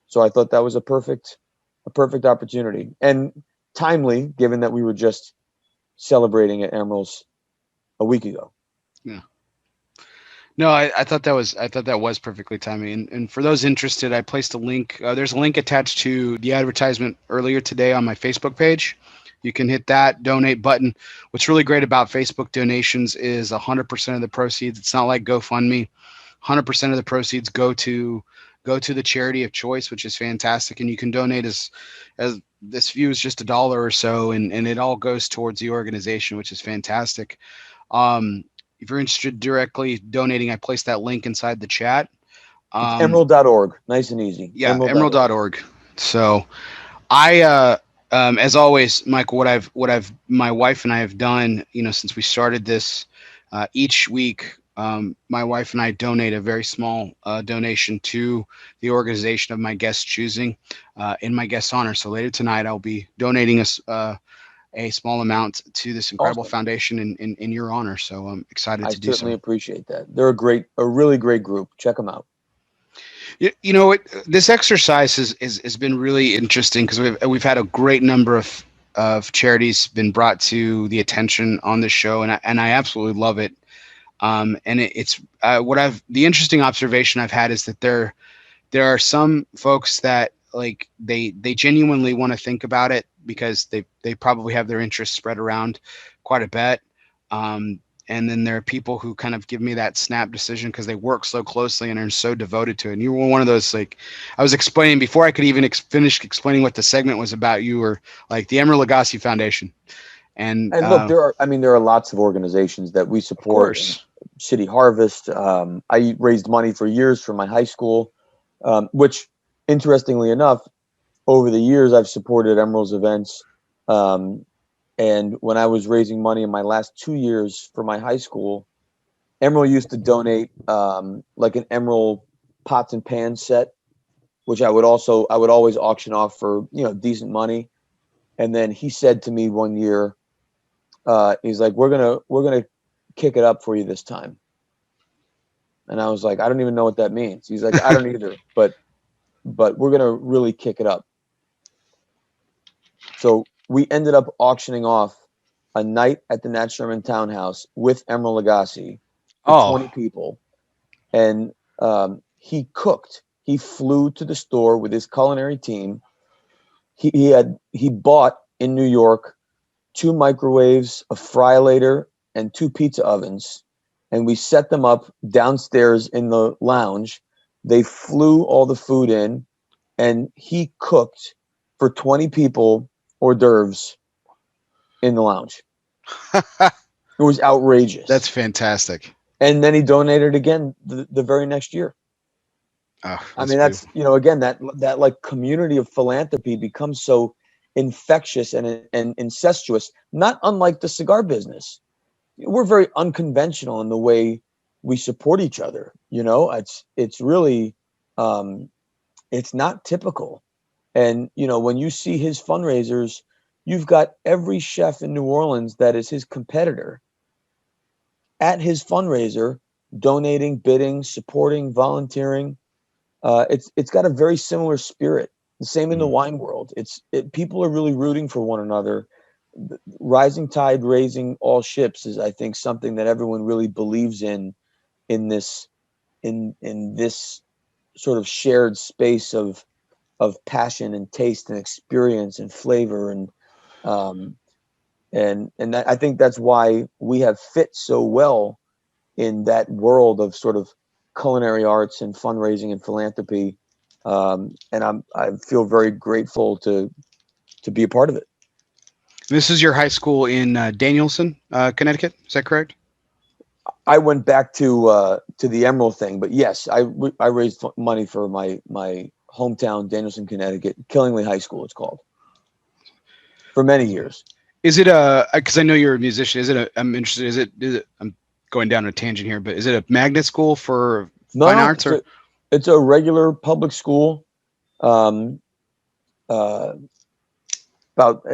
So I thought that was a perfect opportunity, and timely, given that we were just celebrating at Emeril's a week ago. Yeah. No, I thought that was perfectly timely. And for those interested, I placed a link. There's a link attached to the advertisement earlier today on my Facebook page. You can hit that donate button. What's really great about Facebook donations is 100% of the proceeds. It's not like GoFundMe. 100% of the proceeds go to the charity of choice, which is fantastic. And you can donate as this few as just $1 or so, and it all goes towards the organization, which is fantastic. If you're interested directly donating, I placed that link inside the chat. Emeril.org, nice and easy. Yeah, Emeril.org. So I, as always, Michael, what my wife and I have done, since we started this, each week my wife and I donate a very small donation to the organization of my guest's choosing in my guest's honor. So later tonight, I'll be donating a small amount to this incredible Awesome. foundation in your honor. So I'm excited I to do certainly so. appreciate that. They're a really great group. Check them out. You know, this exercise has been really interesting because we've had a great number of charities been brought to the attention on this show, and I absolutely love it. And it's what the interesting observation I've had is that there are some folks that like they genuinely want to think about it because they probably have their interests spread around quite a bit. And then there are people who kind of give me that snap decision because they work so closely and are so devoted to it. And you were one of those, like I was explaining before I could even finish explaining what the segment was about. You were like the Emeril Lagasse Foundation. And And look, there are lots of organizations that we of support. course, City Harvest. I raised money for years for my high school, which, interestingly enough, over the years I've supported Emeril's events. And when I was raising money in my last 2 years for my high school, Emeril used to donate like an Emeril pots and pans set, which I would always auction off for decent money. And then he said to me one year, he's like, we're gonna kick it up for you this time. And I was like, I don't even know what that means. He's like, I don't either, but we're gonna really kick it up. So we ended up auctioning off a night at the Nat Sherman Townhouse with Emeril Lagasse for 20 people, and he cooked. He flew to the store with his culinary team. He bought in New York 2 microwaves, a fryolator, and 2 pizza ovens, and we set them up downstairs in the lounge. They flew all the food in, and he cooked for 20 people hors d'oeuvres in the lounge. It was outrageous. that's fantastic. And then he donated again the very next year. Oh, I mean, that's again, that like community of philanthropy becomes so infectious and incestuous, not unlike the cigar business. We're very unconventional in the way we support each other. It's really it's not typical. And when you see his fundraisers, you've got every chef in New Orleans that is his competitor at his fundraiser, donating, bidding, supporting, volunteering. It's got a very similar spirit. The same in the wine world. People are really rooting for one another. Rising tide raising all ships is, I think, something that everyone really believes in this sort of shared space of passion and taste and experience and flavor and that, I think that's why we have fit so well in that world of sort of culinary arts and fundraising and philanthropy. And I feel very grateful to be a part of it. This is your high school in Danielson, Connecticut. Is that correct? I went back to the Emeril thing, but yes, I raised money for my hometown, Danielson, Connecticut, Killingly High School, it's called, for many years. Is it because I know you're a musician, I'm interested, is it, I'm going down a tangent here, but is it a magnet school for fine arts? It's a regular public school. It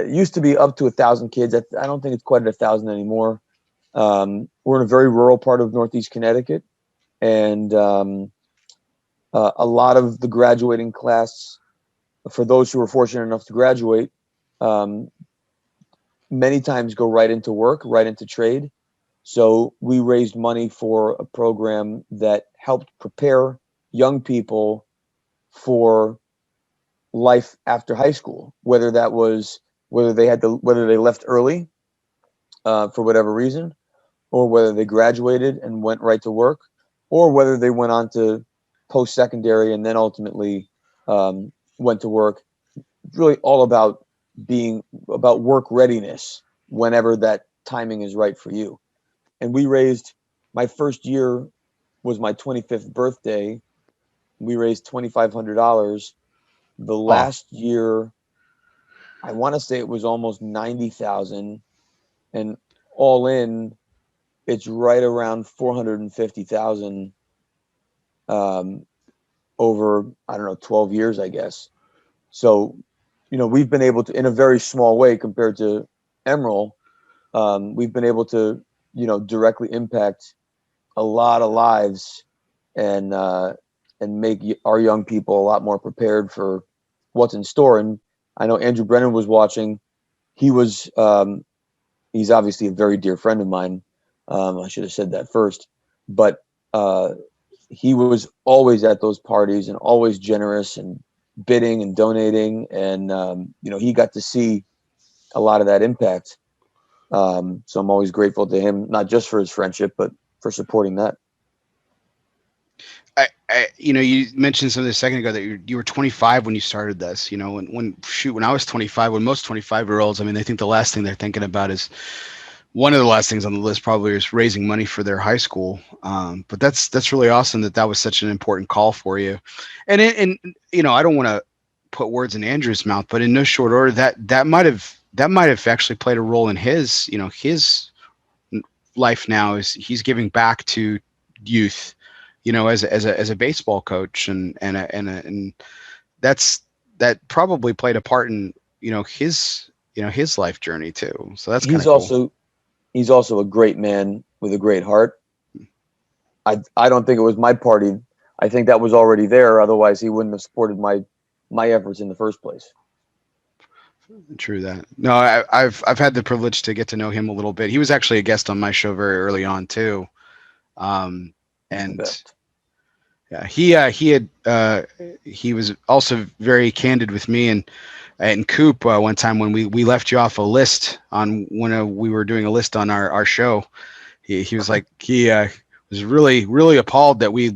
used to be up to 1,000 kids. I don't think it's quite at 1,000 anymore. We're in a very rural part of Northeast Connecticut, and a lot of the graduating class, for those who are fortunate enough to graduate, many times go right into work, right into trade. So we raised money for a program that helped prepare young people for life after high school, whether they left early for whatever reason, or whether they graduated and went right to work, or whether they went on to post-secondary and then ultimately went to work. It's really all about work readiness whenever that timing is right for you. And my first year was my 25th birthday. We raised $2,500. The last year, I want to say it was almost 90,000, and all in, it's right around 450,000 over, I don't know, 12 years, I guess. So, we've been able to, in a very small way compared to Emeril, we've been able to, directly impact a lot of lives and make our young people a lot more prepared for what's in store. And I know Andrew Brennan was watching. He was, he's obviously a very dear friend of mine. I should have said that first, but he was always at those parties and always generous and bidding and donating. And, he got to see a lot of that impact. So I'm always grateful to him, not just for his friendship, but for supporting that. You mentioned something a second ago that you were 25 when you started this. When I was 25, when most 25-year-olds, I mean, they think the last thing they're thinking about is one of the last things on the list probably is raising money for their high school. But that's really awesome that was such an important call for you. And I don't want to put words in Andrew's mouth, but in no short order, that might have actually played a role in his life now. Is he's giving back to youth, as a baseball coach, and that probably played a part in his life journey too. So that's kind of cool. He's also a great man with a great heart. I don't think it was my party. I think that was already there. Otherwise, he wouldn't have supported my efforts in the first place. True that. No, I've had the privilege to get to know him a little bit. He was actually a guest on my show very early on too. And yeah, he was also very candid with me and Coop one time when we left you off a list on when we were doing a list on our show. He was like, he was really, really appalled that we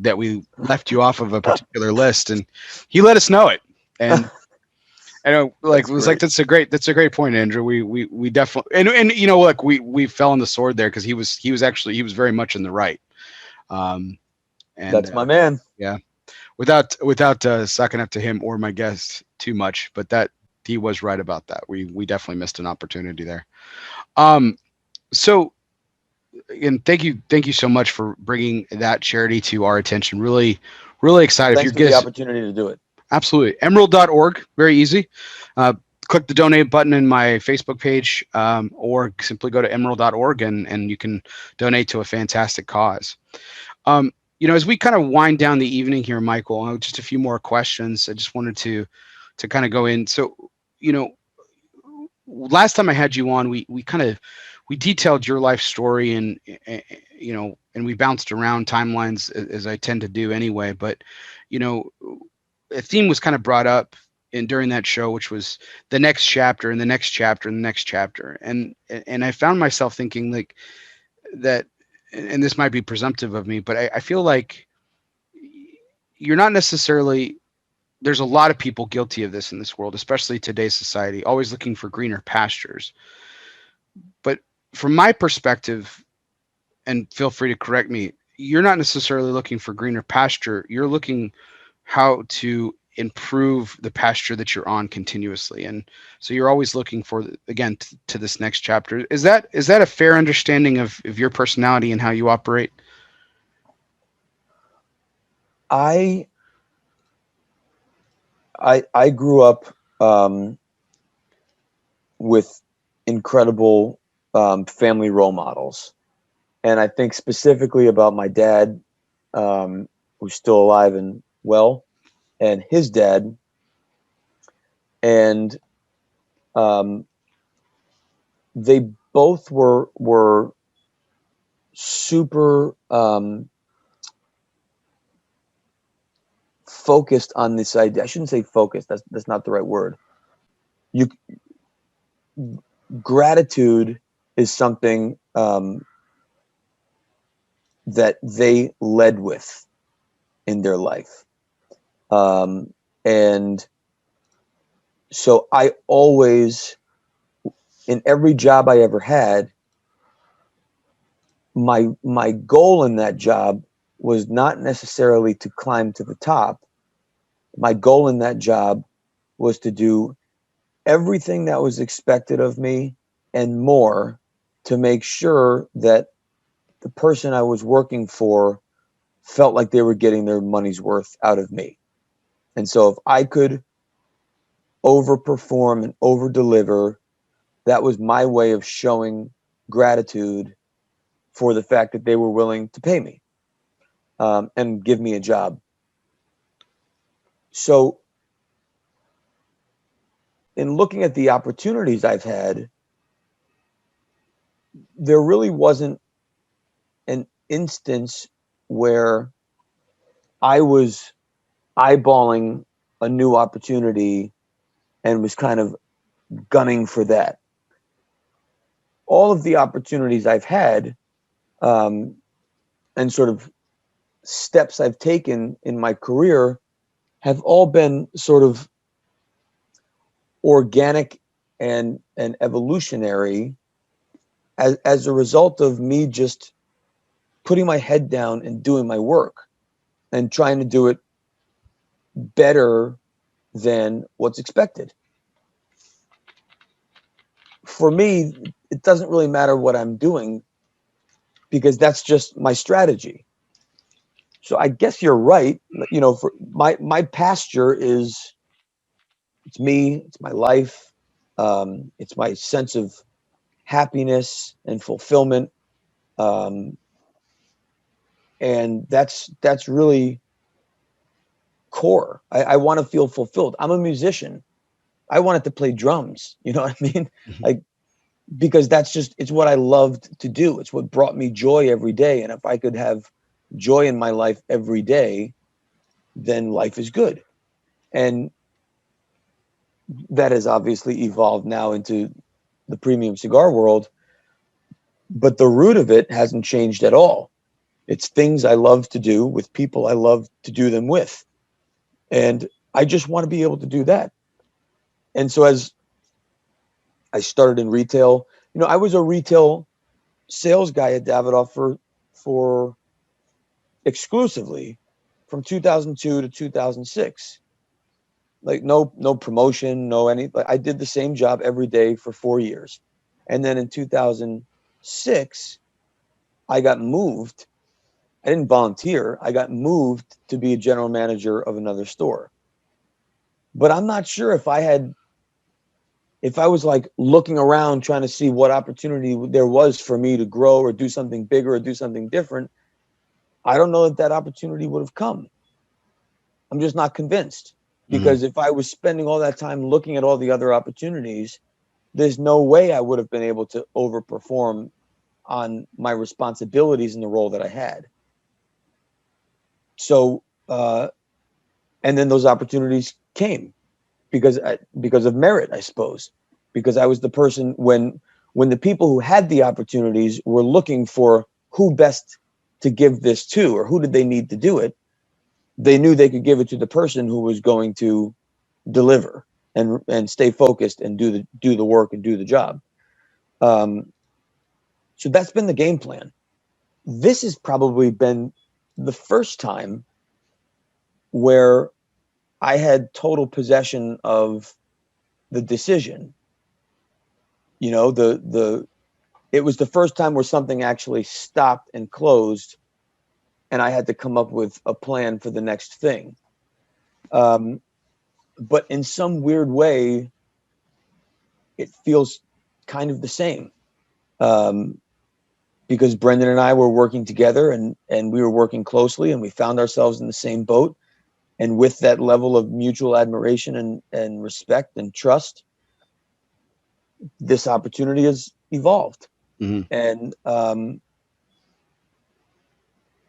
left you off of a particular list, and he let us know it. And I know, like, it was great. Like, that's a great point, Andrew. We definitely, and like we fell on the sword there because he was very much in the right. And that's my man. Yeah. Without sucking up to him or my guest too much, but that he was right about that. We definitely missed an opportunity there. So, and thank you so much for bringing that charity to our attention. Really, really excited. Thanks for the opportunity to do it. Absolutely. Emeril.org, very easy. Click the donate button in my Facebook page, or simply go to emeril.org and you can donate to a fantastic cause. As we kind of wind down the evening here, Michael, just a few more questions. I just wanted to kind of go in. So, last time I had you on, we detailed your life story and we bounced around timelines as I tend to do anyway. But, a theme was kind of brought up during that show, which was the next chapter and the next chapter and the next chapter. And I found myself thinking like that, and this might be presumptive of me, but I feel like you're not necessarily, there's a lot of people guilty of this in this world, especially today's society, always looking for greener pastures. But from my perspective, and feel free to correct me, you're not necessarily looking for greener pasture. You're looking how to improve the pasture that you're on continuously. And so you're always looking for, again, to this next chapter. Is that a fair understanding of your personality and how you operate? I grew up with incredible family role models. And I think specifically about my dad, who's still alive and well, and his dad. And they both were super focused on this idea. I shouldn't say focused. That's not the right word. Gratitude is something that they led with in their life. And so I always, in every job I ever had, my goal in that job was not necessarily to climb to the top. My goal in that job was to do everything that was expected of me and more to make sure that the person I was working for felt like they were getting their money's worth out of me. And so if I could overperform and over deliver, that was my way of showing gratitude for the fact that they were willing to pay me and give me a job. So in looking at the opportunities I've had, there really wasn't an instance where I was eyeballing a new opportunity and was kind of gunning for that. All of the opportunities I've had and sort of steps I've taken in my career have all been sort of organic and evolutionary as a result of me just putting my head down and doing my work and trying to do it better than what's expected. For me, it doesn't really matter what I'm doing because that's just my strategy. So I guess you're right. You know, for my pasture is, it's me, it's my life, it's my sense of happiness and fulfillment, and that's really core. I want to feel fulfilled. I'm a musician. I wanted to play drums. You know what I mean? Like, because that's just, it's what I loved to do. It's what brought me joy every day. And if I could have joy in my life every day, then life is good. And that has obviously evolved now into the premium cigar world, but the root of it hasn't changed at all. It's things I love to do with people I love to do them with. And I just want to be able to do that. And so as I started in retail, you know, I was a retail sales guy at Davidoff for exclusively from 2002 to 2006. Like no promotion, no any. I did the same job every day for 4 years, and then in 2006, I got moved. I didn't volunteer. I got moved to be a general manager of another store. But I'm not sure if I was like looking around trying to see what opportunity there was for me to grow or do something bigger or do something different. I don't know that opportunity would have come. I'm just not convinced, because if I was spending all that time looking at all the other opportunities, there's no way I would have been able to overperform on my responsibilities in the role that I had. So, and then those opportunities came because of merit, I suppose, because I was the person when the people who had the opportunities were looking for who best to give this to, or who did they need to do it, they knew they could give it to the person who was going to deliver and stay focused and do the work and do the job. So that's been the game plan. This has probably been the first time where I had total possession of the decision. You know, it was the first time where something actually stopped and closed, and I had to come up with a plan for the next thing. But in some weird way, it feels kind of the same. Because Brendan and I were working together and we were working closely, and we found ourselves in the same boat. And with that level of mutual admiration and respect and trust, this opportunity has evolved. And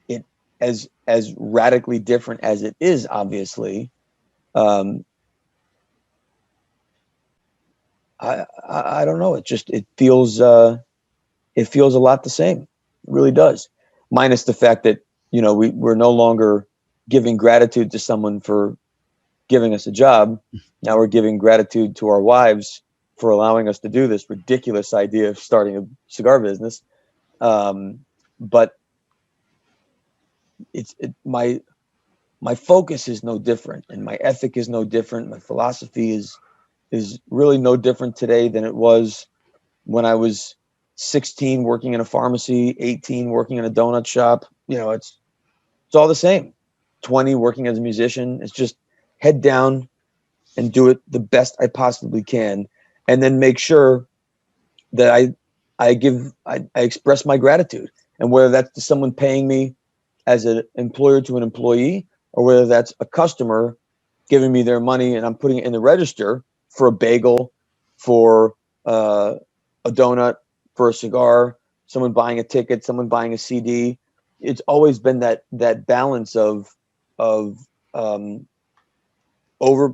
it as radically different as it is, obviously, I don't know. It feels a lot the same. It really does. Minus the fact that, you know, we're no longer giving gratitude to someone for giving us a job. Now we're giving gratitude to our wives for allowing us to do this ridiculous idea of starting a cigar business. But my focus is no different, and my ethic is no different. My philosophy is really no different today than it was when I was 16 working in a pharmacy, 18 working in a donut shop. It's all the same. 20 working as a musician. It's just head down and do it the best I possibly can, and then make sure that I express my gratitude, and whether that's to someone paying me as an employer to an employee, or whether that's a customer giving me their money and I'm putting it in the register for a bagel, for a donut, for a cigar, someone buying a ticket, someone buying a CD. It's always been that balance of over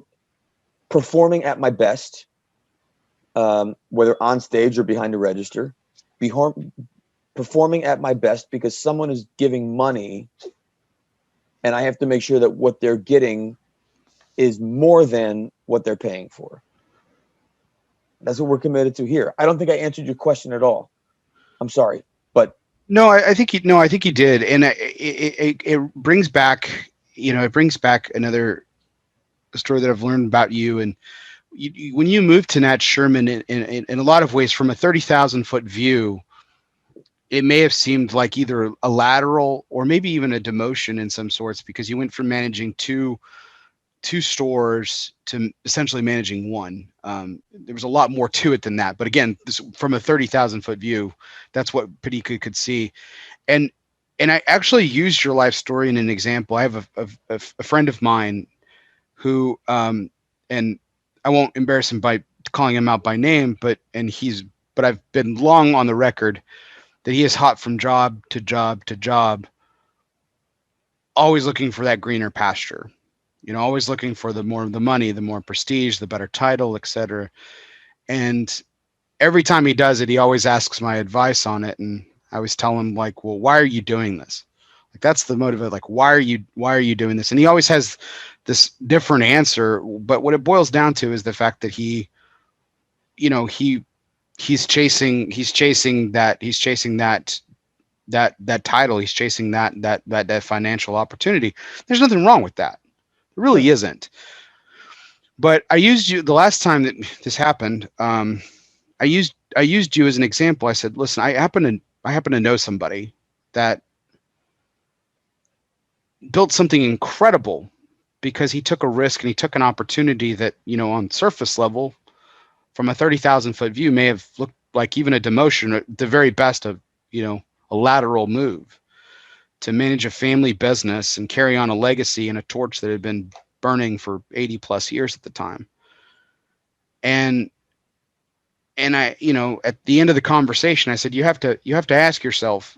performing at my best, whether on stage or behind the register, performing at my best because someone is giving money, and I have to make sure that what they're getting is more than what they're paying for. That's what we're committed to here. I don't think I answered your question at all. I'm sorry, but no, I think you did, and it brings back, it brings back another story that I've learned about you. And when you moved to Nat Sherman, in a lot of ways, from a 30,000-foot view, it may have seemed like either a lateral or maybe even a demotion in some sorts, because you went from managing two stores to essentially managing one. There was a lot more to it than that. But again, from a 30,000-foot view, that's what Patika could see. And I actually used your life story in an example. I have a friend of mine who, and I won't embarrass him by calling him out by name, but I've been long on the record that he is hot from job to job to job, always looking for that greener pasture, always looking for the more the money, the more prestige, the better title, etc. And every time he does it, he always asks my advice on it. And I always tell him, like, well, why are you doing this? Like, that's the motive. Like, why are you doing this? And he always has this different answer. But what it boils down to is the fact that he's chasing that title. He's chasing that financial opportunity. There's nothing wrong with that. There really isn't. But I used you the last time that this happened. I used you as an example. I said, listen, I happen to know somebody that built something incredible because he took a risk and he took an opportunity that, on surface level, from a 30,000-foot view, may have looked like even a demotion, or the very best of, a lateral move to manage a family business and carry on a legacy and a torch that had been burning for 80 plus years at the time. And I, at the end of the conversation, I said, you have to ask yourself,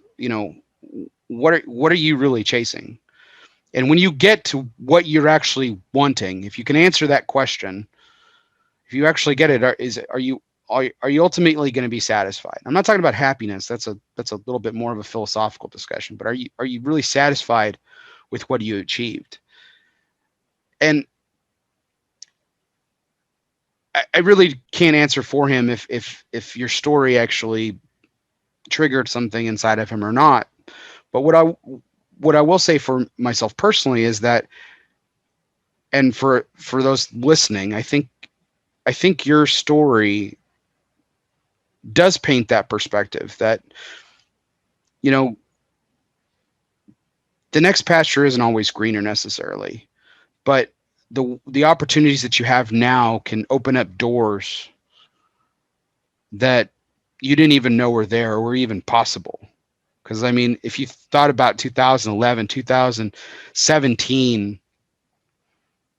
what are you really chasing? And when you get to what you're actually wanting, if you can answer that question, if you actually get it, are you ultimately going to be satisfied? I'm not talking about happiness. That's a little bit more of a philosophical discussion, but are you really satisfied with what you achieved? And I really can't answer for him if your story actually triggered something inside of him or not. But what I will say for myself personally is that, and for those listening, I think your story does paint that perspective that, the next pasture isn't always greener necessarily, but the opportunities that you have now can open up doors that you didn't even know were there or were even possible. Because, I mean, if you thought about 2011, 2017,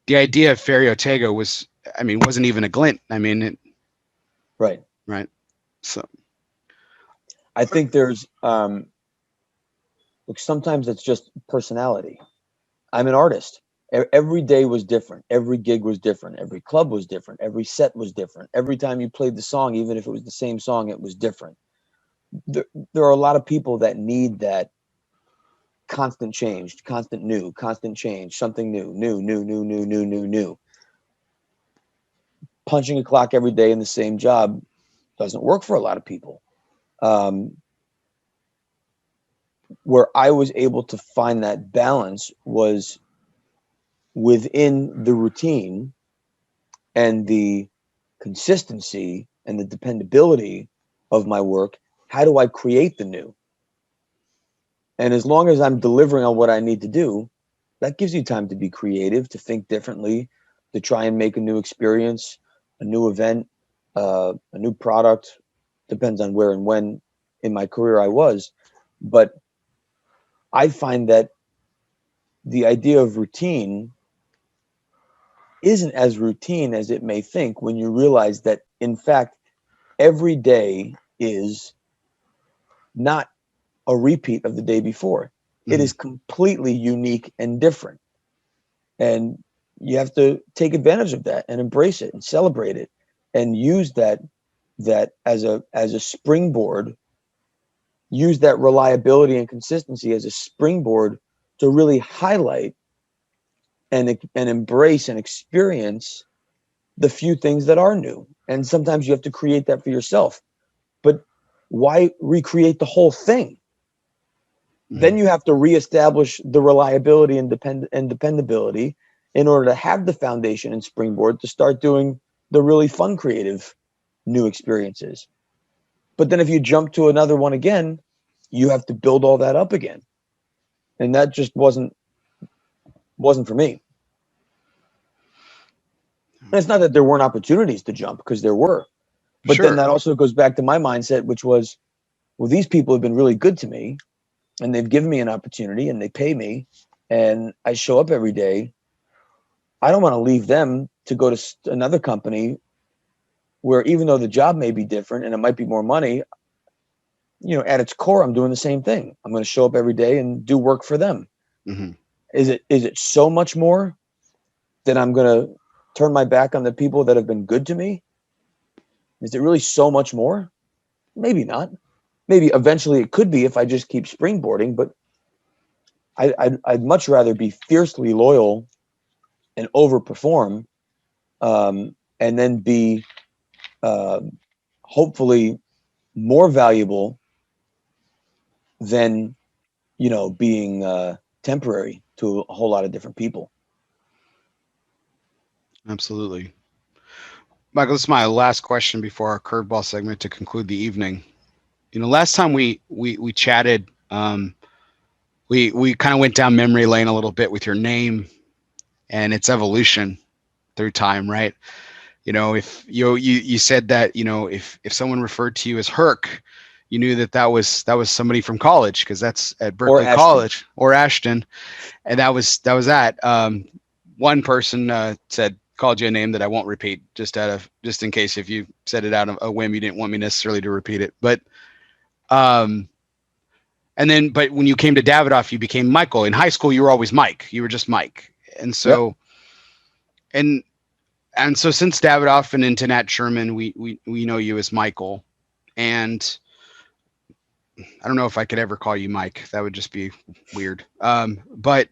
the idea of Ferio Tego wasn't even a glint. I mean, right. So I think there's, look, sometimes it's just personality. I'm an artist. Every day was different. Every gig was different. Every club was different. Every set was different. Every time you played the song, even if it was the same song, it was different. There are a lot of people that need that constant change, constant new, constant change, something new. Punching a clock every day in the same job doesn't work for a lot of people. Where I was able to find that balance was within the routine and the consistency and the dependability of my work, how do I create the new? And as long as I'm delivering on what I need to do, that gives you time to be creative, to think differently, to try and make a new experience, a new event, a new product. Depends on where and when in my career I was. But I find that the idea of routine isn't as routine as it may think when you realize that, in fact, every day is not a repeat of the day before. It is completely unique and different. And you have to take advantage of that and embrace it and celebrate it and use that as a springboard, use that reliability and consistency as a springboard to really highlight and embrace and experience the few things that are new. And sometimes you have to create that for yourself. But why recreate the whole thing? Then you have to reestablish the reliability and dependability in order to have the foundation and springboard to start doing the really fun, creative new experiences. But then if you jump to another one again, you have to build all that up again. And that just wasn't for me. And it's not that there weren't opportunities to jump, because there were. But then that also goes back to my mindset, which was, well, these people have been really good to me and they've given me an opportunity and they pay me and I show up every day. I don't want to leave them to go to another company where, even though the job may be different and it might be more money, at its core, I'm doing the same thing. I'm going to show up every day and do work for them. Is it so much more that I'm going to turn my back on the people that have been good to me? Is it really so much more? Maybe not. Maybe eventually it could be if I just keep springboarding, but I'd much rather be fiercely loyal and overperform, and then be hopefully more valuable than being temporary to a whole lot of different people. Absolutely. Michael, this is my last question before our curveball segment to conclude the evening. Last time we chatted, we kind of went down memory lane a little bit with your name and its evolution through time, right? If you said that, if someone referred to you as Herc, you knew that was somebody from college, because that's at Berkeley College or Ashton, and that was that. One person called you a name that I won't repeat, just in case if you said it out of a whim, you didn't want me necessarily to repeat it. But but when you came to Davidoff, you became Michael. In high school, you were always Mike. You were just Mike. And so, and so since Davidoff and into Nat Sherman, we know you as Michael. And I don't know if I could ever call you Mike. That would just be weird. But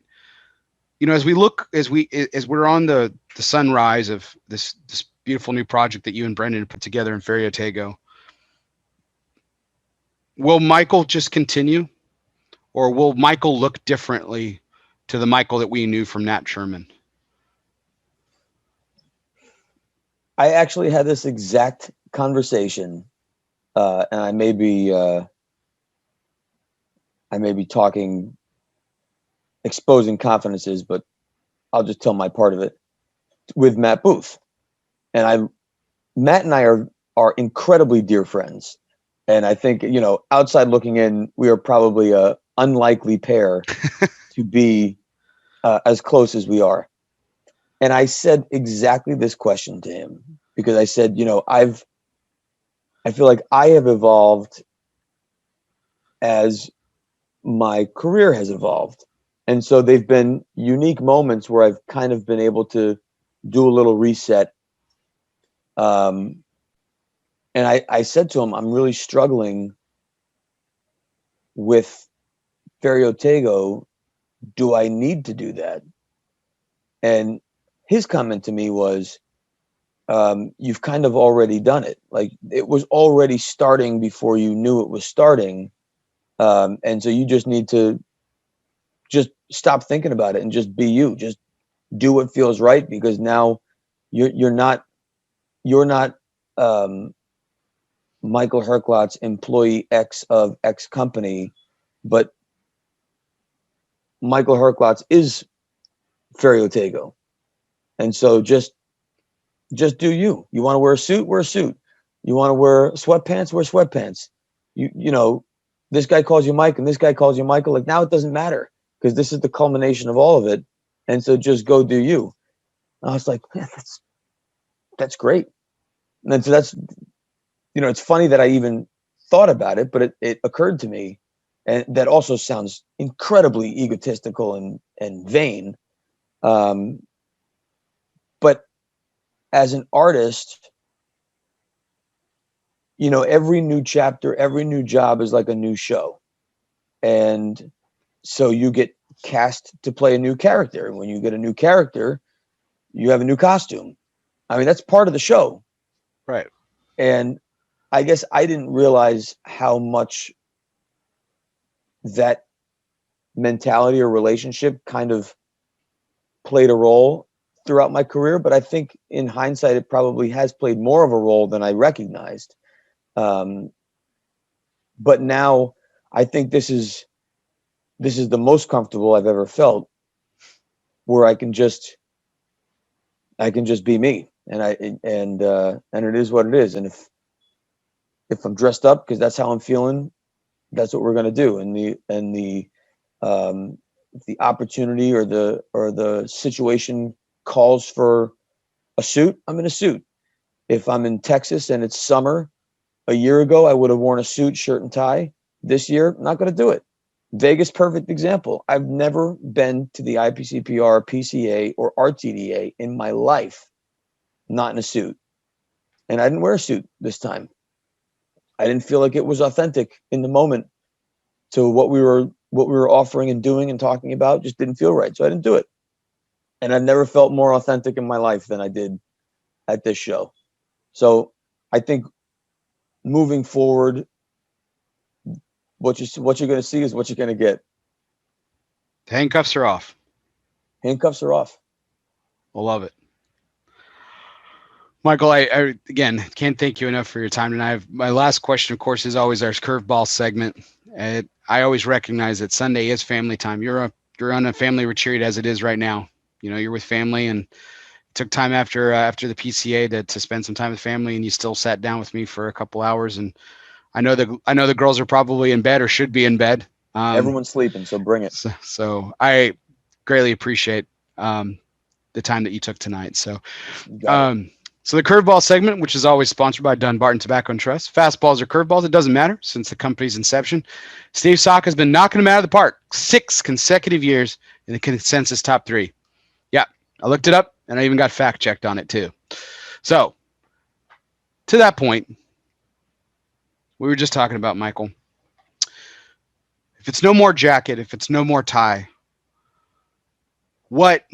as we're on the sunrise of this beautiful new project that you and Brendan put together in Ferio Tego, will Michael just continue, or will Michael look differently to the Michael that we knew from Nat Sherman? I actually had this exact conversation, and I may be talking, exposing confidences, but I'll just tell my part of it, with Matt Booth. And Matt and I are incredibly dear friends. And I think, outside looking in, we are probably a unlikely pair to be as close as we are. And I said exactly this question to him, because I said, I feel like I have evolved as my career has evolved. And so they've been unique moments where I've kind of been able to do a little reset. And I said to him, I'm really struggling with Ferio Tego. Do I need to do that? And his comment to me was, you've kind of already done it. Like, it was already starting before you knew it was starting. And so you just need to just stop thinking about it and just be you. Just do what feels right, because now you're not Michael Herklots, employee X of X company, but Michael Herklots is Ferio Tego. And so just do you. You want to wear a suit? Wear a suit. You want to wear sweatpants? Wear sweatpants. You know, this guy calls you Mike and this guy calls you Michael. Like, now it doesn't matter because this is the culmination of all of it. And so just go do you. And I was like, man, that's great. And then so that's, you know, it's funny that I even thought about it, but it occurred to me, and that also sounds incredibly egotistical and vain. But as an artist, you know, every new chapter, every new job is like a new show. And so you get cast to play a new character. And when you get a new character, you have a new costume. I mean, that's part of the show. Right. And I guess I didn't realize how much that mentality or relationship kind of played a role throughout my career. But I think in hindsight, it probably has played more of a role than I recognized. But now I think this is the most comfortable I've ever felt, where I can just be me, and it is what it is. And if I'm dressed up because that's how I'm feeling, that's what we're gonna do. And if the opportunity or the situation calls for a suit, I'm in a suit. If I'm in Texas and it's summer, a year ago I would have worn a suit, shirt, and tie. This year, I'm not going to do it. Vegas, perfect example. I've never been to the IPCPR, PCA, or RTDA in my life not in a suit, and I didn't wear a suit this time. I didn't feel like it was authentic in the moment to what we were offering and doing and talking about. Just didn't feel right, so I didn't do it. And I've never felt more authentic in my life than I did at this show. So I think moving forward, what you're going to see is what you're going to get. The handcuffs are off. Handcuffs are off. I love it. Michael, I again can't thank you enough for your time tonight. My last question, of course, is always our curveball segment. I always recognize that Sunday is family time. You're on a family retreat as it is right now. You know, you're with family, and took time after the PCA to spend some time with family, and you still sat down with me for a couple hours. And I know the girls are probably in bed or should be in bed. Everyone's sleeping, so bring it. So I greatly appreciate the time that you took tonight. So. So the curveball segment, which is always sponsored by Dunbarton Tobacco and Trust. Fastballs or curveballs, it doesn't matter. Since the company's inception, Steve Saka has been knocking them out of the park 6 consecutive years in the consensus top 3. Yeah, I looked it up, and I even got fact checked on it too. So to that point, we were just talking about, Michael, if it's no more jacket, if it's no more tie, what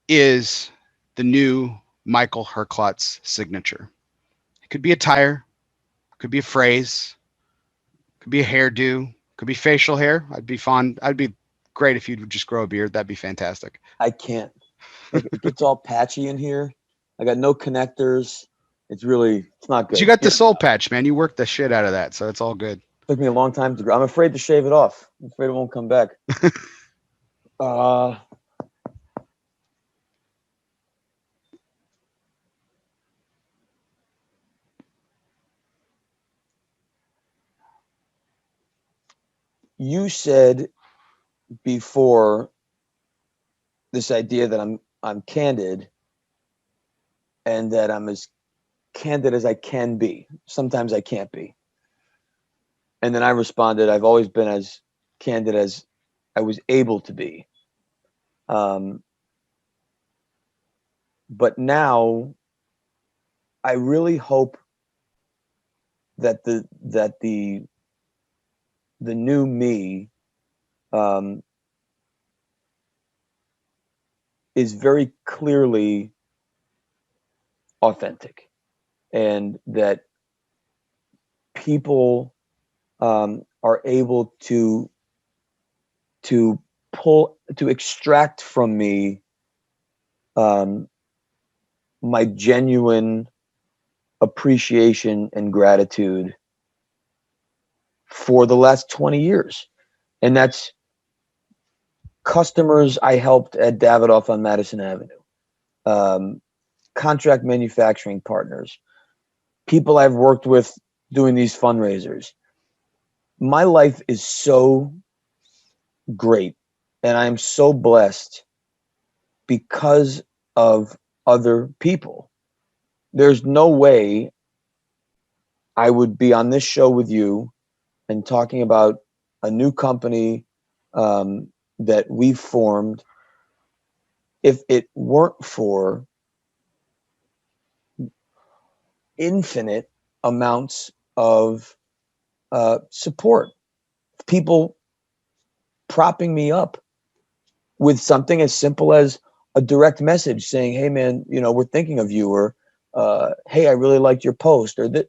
is the new Michael Herklots signature? It could be a tire, could be a phrase, could be a hairdo, could be facial hair. I'd be great if you'd just grow a beard. That'd be fantastic. I can't. It gets all patchy in here. I got no connectors. It's not good. But you got the soul patch, man. You worked the shit out of that, so it's all good. Took me a long time to grow. I'm afraid to shave it off. I'm afraid it won't come back. You said before this idea that I'm candid, and that I'm as candid as I can be. Sometimes I can't be. And then I responded, I've always been as candid as I was able to be. But now I really hope that the new me is very clearly authentic, and that people are able to extract from me my genuine appreciation and gratitude for the last 20 years. And that's customers I helped at Davidoff on Madison Avenue, contract manufacturing partners, people I've worked with doing these fundraisers. My life is so great, and I'm so blessed because of other people. There's no way I would be on this show with you and talking about a new company that we've formed if it weren't for infinite amounts of support, people propping me up with something as simple as a direct message saying, hey man, we're thinking of you, or hey, I really liked your post, or that,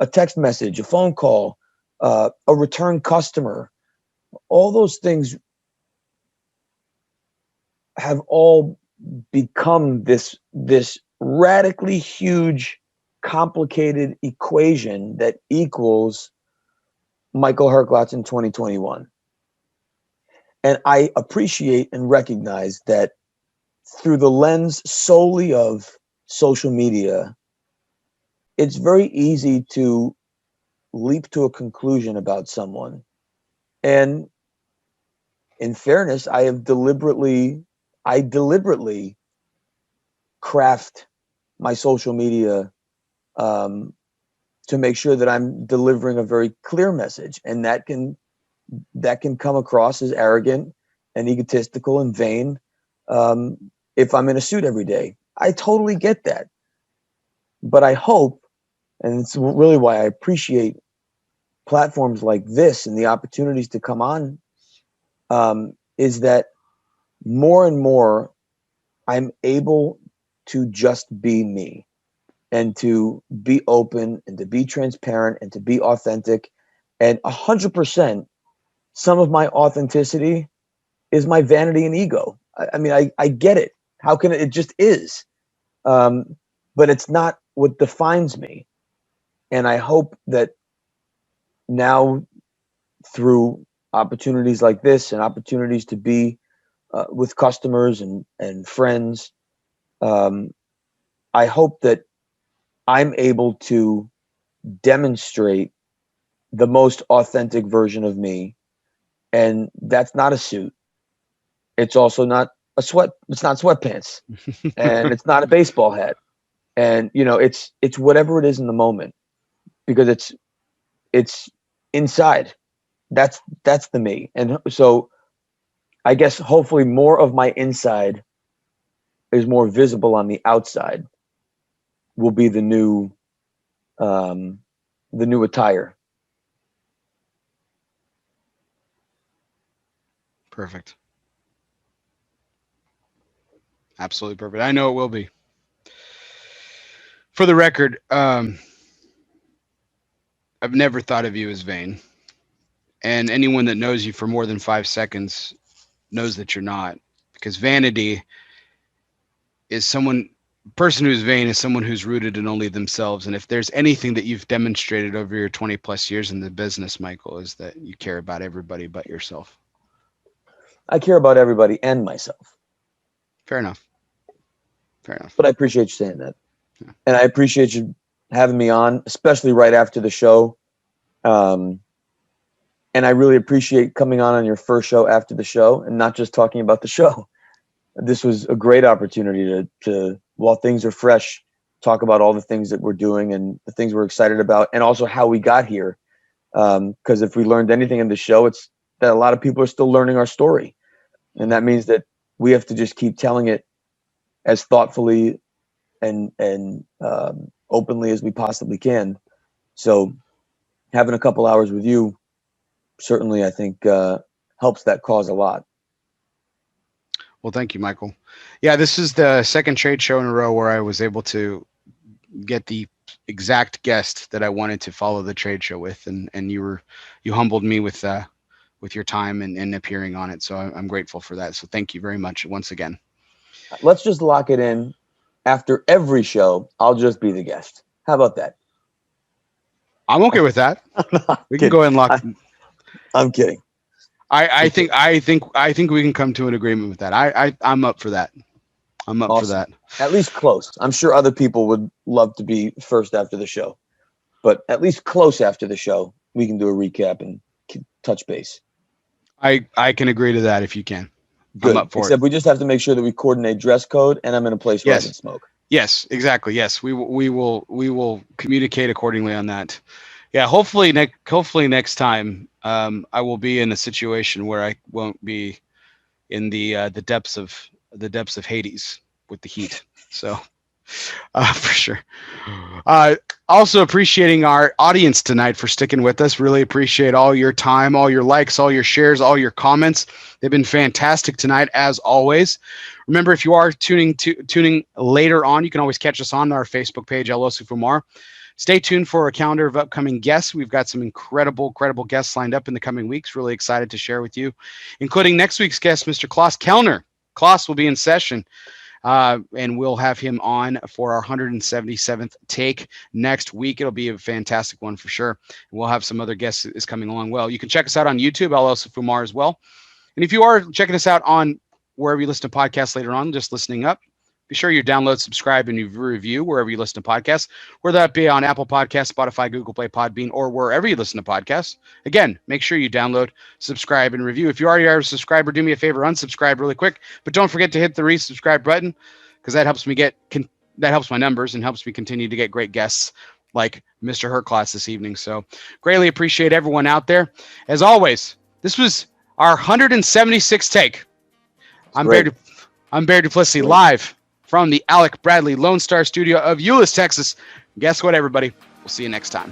a text message, a phone call, a return customer. All those things have all become this radically huge, complicated equation that equals Michael Herklots in 2021. And I appreciate and recognize that through the lens solely of social media, it's very easy to leap to a conclusion about someone. And in fairness, I deliberately craft my social media to make sure that I'm delivering a very clear message, and that can come across as arrogant and egotistical and vain if I'm in a suit every day. I totally get that, but I hope, and it's really why I appreciate platforms like this and the opportunities to come on, is that more and more I'm able to just be me, and to be open, and to be transparent, and to be authentic. And 100%, some of my authenticity is my vanity and ego. I mean, I get it. How can it just is. But it's not what defines me. And I hope that now, through opportunities like this and opportunities to be with customers and friends, I hope that I'm able to demonstrate the most authentic version of me. And that's not a suit. It's also not it's not sweatpants, and it's not a baseball hat. And it's whatever it is in the moment, because it's inside. That's the me. And so I guess hopefully more of my inside is more visible on the outside will be the new attire. Perfect. Absolutely perfect. I know it will be. For the record, I've never thought of you as vain. And anyone that knows you for more than 5 seconds knows that you're not. Because vanity is person who's vain is someone who's rooted in only themselves. And if there's anything that you've demonstrated over your 20 plus years in the business, Michael, is that you care about everybody but yourself. I care about everybody and myself. Fair enough. Fair enough. But I appreciate you saying that. Yeah. And I appreciate you having me on, especially right after the show. And I really appreciate coming on your first show after the show and not just talking about the show. This was a great opportunity to while things are fresh, talk about all the things that we're doing and the things we're excited about, and also how we got here. Because if we learned anything in the show, it's that a lot of people are still learning our story. And that means that we have to just keep telling it as thoughtfully and openly as we possibly can. So having a couple hours with you certainly, I think, helps that cause a lot. Well, thank you, Michael. Yeah, this is the second trade show in a row where I was able to get the exact guest that I wanted to follow the trade show with, and you humbled me with your time and appearing on it. So I'm grateful for that. So thank you very much once again. Let's just lock it in. After every show, I'll just be the guest. How about that? I'm okay with that. We can go ahead and lock. I'm kidding. I think we can come to an agreement with that. I'm up for that. I'm up for that. At least close. I'm sure other people would love to be first after the show, but at least close after the show, we can do a recap and touch base. I can agree to that if you can. Good. I'm up for Except it. we just have to make sure that we coordinate dress code, and I'm in a place where I can smoke. Yes, exactly. Yes, we will communicate accordingly on that. Yeah, hopefully next time I will be in a situation where I won't be in the depths of Hades with the heat. So for sure. Also appreciating our audience tonight for sticking with us. Really appreciate all your time, all your likes, all your shares, all your comments. They've been fantastic tonight, as always. Remember, if you are tuning later on, you can always catch us on our Facebook page, ELOSOFUMAR. Stay tuned for a calendar of upcoming guests. We've got some incredible guests lined up in the coming weeks. Really excited to share with you, including next week's guest, Mr. Klaus Kellner. Klaus will be in session. And we'll have him on for our 177th take next week. It'll be a fantastic one for sure. We'll have some other guests is coming along. Well, you can check us out on YouTube, ELOSOFUMAR as well. And if you are checking us out on wherever you listen to podcasts later on, just listening up, be sure you download, subscribe, and you review wherever you listen to podcasts, whether that be on Apple Podcasts, Spotify, Google Play, Podbean, or wherever you listen to podcasts. Again, make sure you download, subscribe, and review. If you already are a subscriber, do me a favor, unsubscribe really quick. But don't forget to hit the resubscribe button, because that helps me that helps my numbers and helps me continue to get great guests like Mr. Herklots this evening. So greatly appreciate everyone out there. As always, this was our 176th take. I'm Barry Duplessis, live from the Alec Bradley Lone Star Studio of Euless, Texas. Guess what, everybody? We'll see you next time.